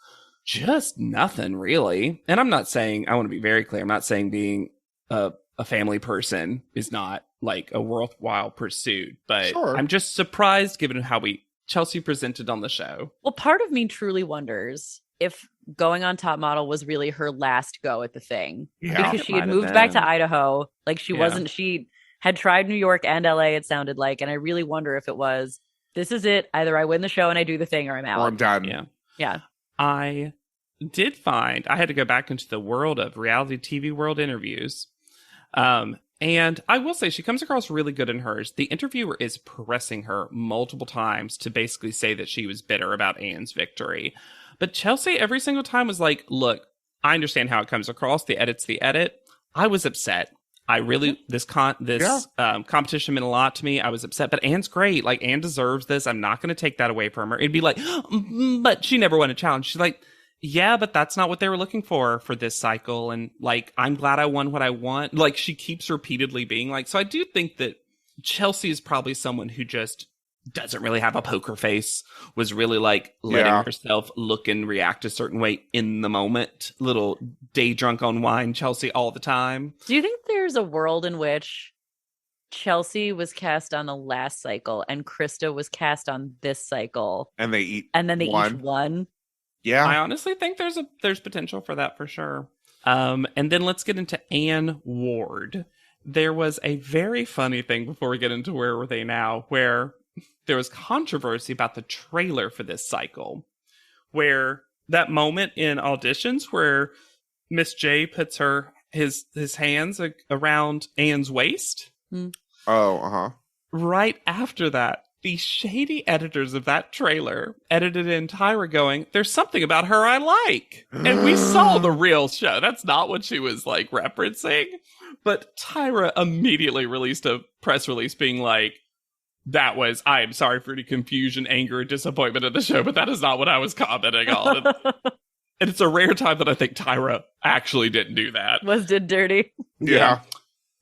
Just nothing really. And I'm not saying, I want to be very clear, I'm not saying being a family person is not like a worthwhile pursuit, but I'm just surprised given how Chelsea presented on the show. Well, part of me truly wonders if going on Top Model was really her last go at the thing. Yeah. Because she had moved back to Idaho. Like she had tried New York and LA, it sounded like. And I really wonder if it was, this is it. Either I win the show and I do the thing or I'm out. Or I'm done. Yeah. I did find, I had to go back into the world of reality TV world interviews. And I will say she comes across really good in hers. The interviewer is pressing her multiple times to basically say that she was bitter about Anne's victory. But Chelsea every single time was like, look, I understand how it comes across. The edit's the edit. I was upset. I really, this competition meant a lot to me. I was upset, but Anne's great. Like, Anne deserves this. I'm not going to take that away from her. It'd be like, but she never won a challenge. She's like, yeah, but that's not what they were looking for this cycle. And like, I'm glad I won what I want. Like, she keeps repeatedly being like, so I do think that Chelsea is probably someone who just doesn't really have a poker face, was really like letting herself look and react a certain way in the moment. Little day drunk on wine Chelsea all the time. Do you think there's a world in which Chelsea was cast on the last cycle and Krista was cast on this cycle? And they each won? Yeah. I honestly think there's potential for that for sure. And then let's get into Anne Ward. There was a very funny thing before we get into Where Were They Now, where there was controversy about the trailer for this cycle, where that moment in auditions where Miss J puts his hands around Anne's waist. Right after that, the shady editors of that trailer edited in Tyra going, there's something about her I like. And we saw the real show. That's not what she was like referencing. But Tyra immediately released a press release being like, I am sorry for any confusion, anger, and disappointment at the show, but that is not what I was commenting on. And it's a rare time that I think Tyra actually didn't do that. Did dirty. Yeah.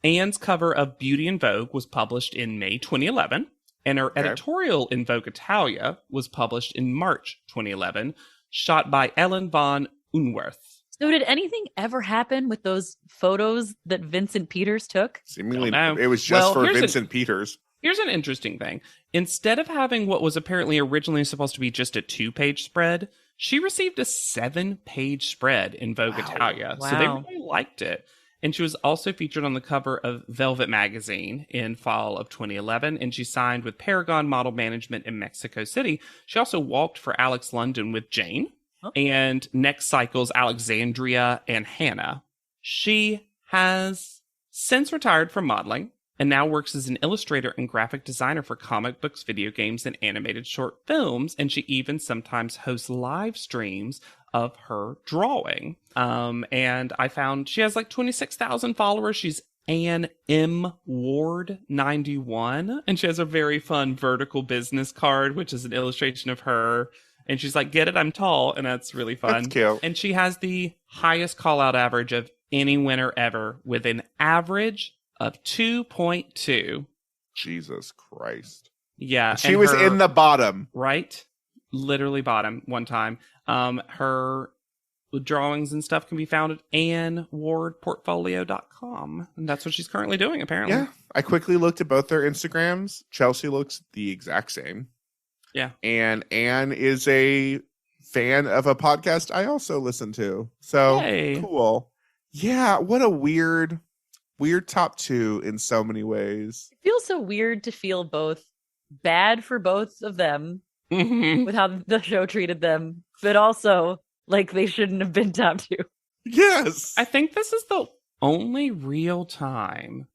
Anne's cover of Beauty in Vogue was published in May 2011, and her editorial in Vogue Italia was published in March 2011, shot by Ellen von Unwerth. So did anything ever happen with those photos that Vincent Peters took? Seemingly, it was just for Vincent Peters. Here's an interesting thing. Instead of having what was apparently originally supposed to be just a 2-page spread, she received a 7-page spread in Vogue Italia. Wow. So they really liked it. And she was also featured on the cover of Velvet magazine in fall of 2011. And she signed with Paragon Model Management in Mexico City. She also walked for Alex London with Jane and next cycle's Alexandria and Hannah. She has since retired from modeling. and now works as an illustrator and graphic designer for comic books, video games, and animated short films. And she even sometimes hosts live streams of her drawing. And I found she has like 26,000 followers. She's Ann M. Ward 91, and she has a very fun vertical business card, which is an illustration of her. And she's like, "Get it? I'm tall," and that's really fun. That's cute. And she has the highest call out average of any winner ever, with an average of 2.2. Jesus Christ. Yeah, She was in the bottom. right, literally bottom one time. Her drawings and stuff can be found at AnnWardPortfolio.com. And that's what she's currently doing, apparently. Yeah. I quickly looked at both their Instagrams. Chelsea looks the exact same. Yeah. And Anne is a fan of a podcast I also listen to. So Yay. Cool. Yeah. What a weird top two in so many ways. It feels so weird to feel both bad for both of them with how the show treated them, but also like they shouldn't have been top two. Yes. I think this is the only real time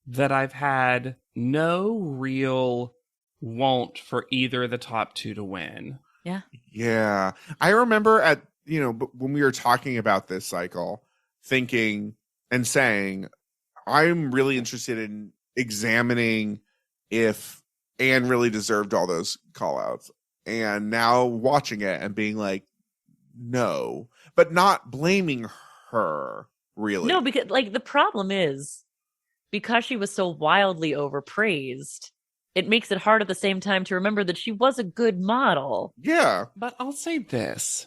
that I've had no real want for either of the top two to win. Yeah. Yeah. I remember when we were talking about this cycle, thinking and saying, I'm really interested in examining if Anne really deserved all those call outs. And now watching it and being like, no, but not blaming her really. No, because like the problem is because she was so wildly overpraised, it makes it hard at the same time to remember that she was a good model. Yeah. But I'll say this,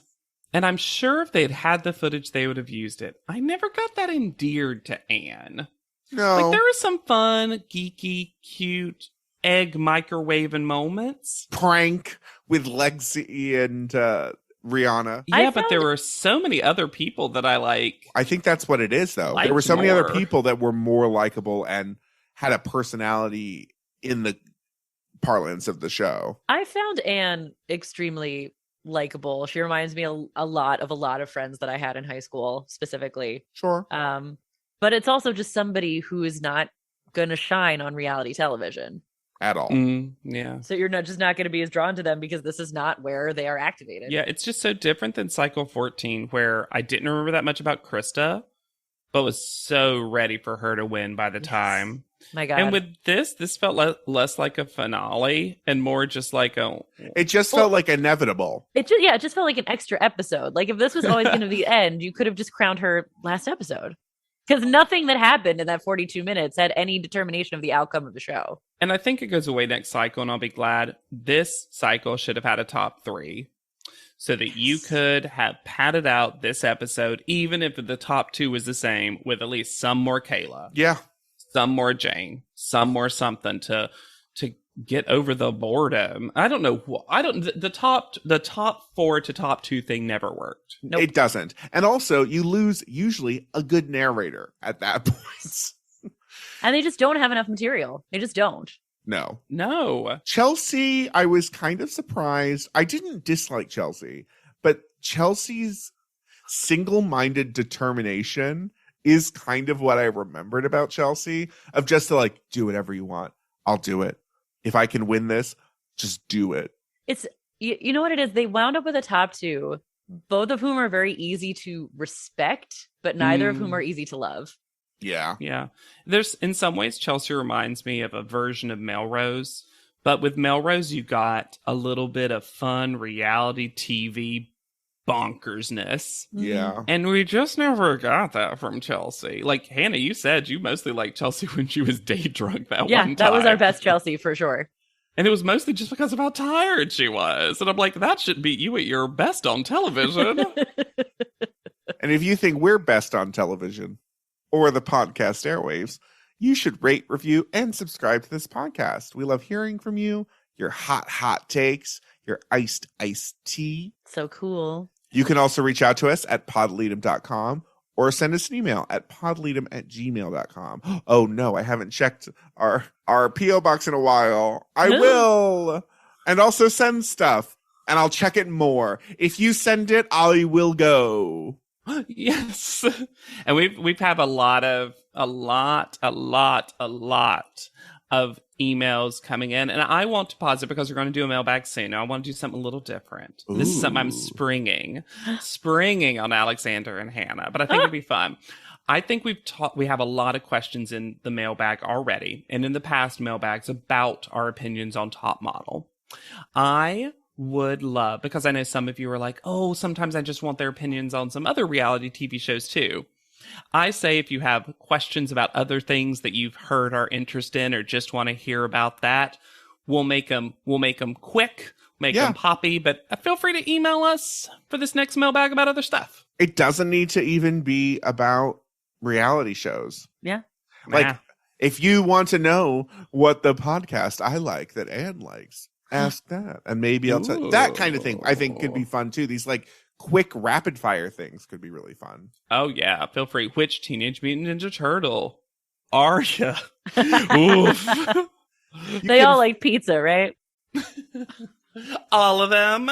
and I'm sure if they'd had the footage, they would have used it. I never got that endeared to Anne. No. Like, there were some fun, geeky, cute, egg microwaving moments. Prank with Lexi and Rihanna. Yeah, but there were so many other people that I like. I think that's what it is, though. There were so many other people that were more likable and had a personality in the parlance of the show. I found Anne extremely likable. She reminds me a lot of friends that I had in high school, specifically. Sure. But it's also just somebody who is not going to shine on reality television at all. Yeah. So you're not going to be as drawn to them because this is not where they are activated. Yeah, it's just so different than Cycle 14, where I didn't remember that much about Krista, but was so ready for her to win by the time. My God. And with this felt less like a finale and more just like it just felt like inevitable. It just felt like an extra episode. Like if this was always going to be the end, you could have just crowned her last episode. Because nothing that happened in that 42 minutes had any determination of the outcome of the show. And I think it goes away next cycle, and I'll be glad. This cycle should have had a top 3 so that you could have padded out this episode, even if the top 2 was the same, with at least some more Kayla. Yeah. Some more Jane. Some more something to get over the boredom. I don't know. The top 4 to top 2 thing never worked. Nope. It doesn't. And also, you lose usually a good narrator at that point. And they just don't have enough material. They just don't. No. Chelsea, I was kind of surprised. I didn't dislike Chelsea, but Chelsea's single-minded determination is kind of what I remembered about Chelsea, of just to like, do whatever you want. I'll do it. If I can win this, just do it. It's, you know what it is? They wound up with a top 2, both of whom are very easy to respect, but neither of whom are easy to love. Yeah. Yeah. There's, in some ways, Chelsea reminds me of a version of Melrose, but with Melrose, you got a little bit of fun reality TV bonkersness. Yeah. And we just never got that from Chelsea. Like, Hannah, you said you mostly liked Chelsea when she was day drunk one time. Yeah, that was our best Chelsea for sure. And it was mostly just because of how tired she was. And I'm like, that should beat you at your best on television. And if you think we're best on television or the podcast airwaves, you should rate, review, and subscribe to this podcast. We love hearing from you, your hot takes, your iced tea. So cool. You can also reach out to us at podleadum.com or send us an email at podleadum@gmail.com. Oh no, I haven't checked our P.O. box in a while. I will. And also send stuff, and I'll check it more. If you send it, I will go. Yes. And we've had a lot of emails coming in. And I want to pause it because we're going to do a mailbag soon. I want to do something a little different. This is something I'm springing on Alexander and Hannah, but I think it'd be fun. I think we have a lot of questions in the mailbag already, and in the past mailbags about our opinions on Top Model. I would love, because I know some of you are like, oh, sometimes I just want their opinions on some other reality TV shows too. I say if you have questions about other things that you've heard our interest in or just want to hear about that, we'll make them quick, make them poppy, but feel free to email us for this next mailbag about other stuff. It doesn't need to even be about reality shows. Yeah. Like, if you want to know what the podcast I like that Anne likes, ask that. And maybe I'll tell you. That kind of thing I think could be fun too. These like quick rapid fire things could be really fun. Oh yeah, feel free. Which Teenage Mutant Ninja Turtle are you? Oof. They all like pizza, right? All of them.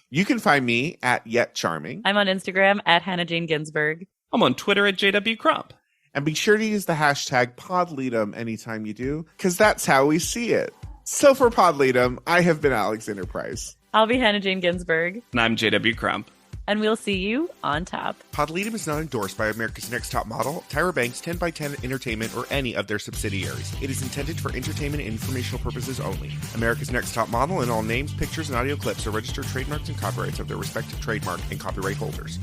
You can find me at Yet Charming. I'm on Instagram at Hannah Jane Ginsburg. I'm on Twitter at JW Crump. And be sure to use the hashtag PodLeadum anytime you do, because that's how we see it. So for PodLeadum, I have been Alexander Price. I'll be Hannah Jane Ginsburg. And I'm JW Crump. And we'll see you on top. PodLeadum is not endorsed by America's Next Top Model, Tyra Banks, 10x10 Entertainment, or any of their subsidiaries. It is intended for entertainment and informational purposes only. America's Next Top Model and all names, pictures, and audio clips are registered trademarks and copyrights of their respective trademark and copyright holders.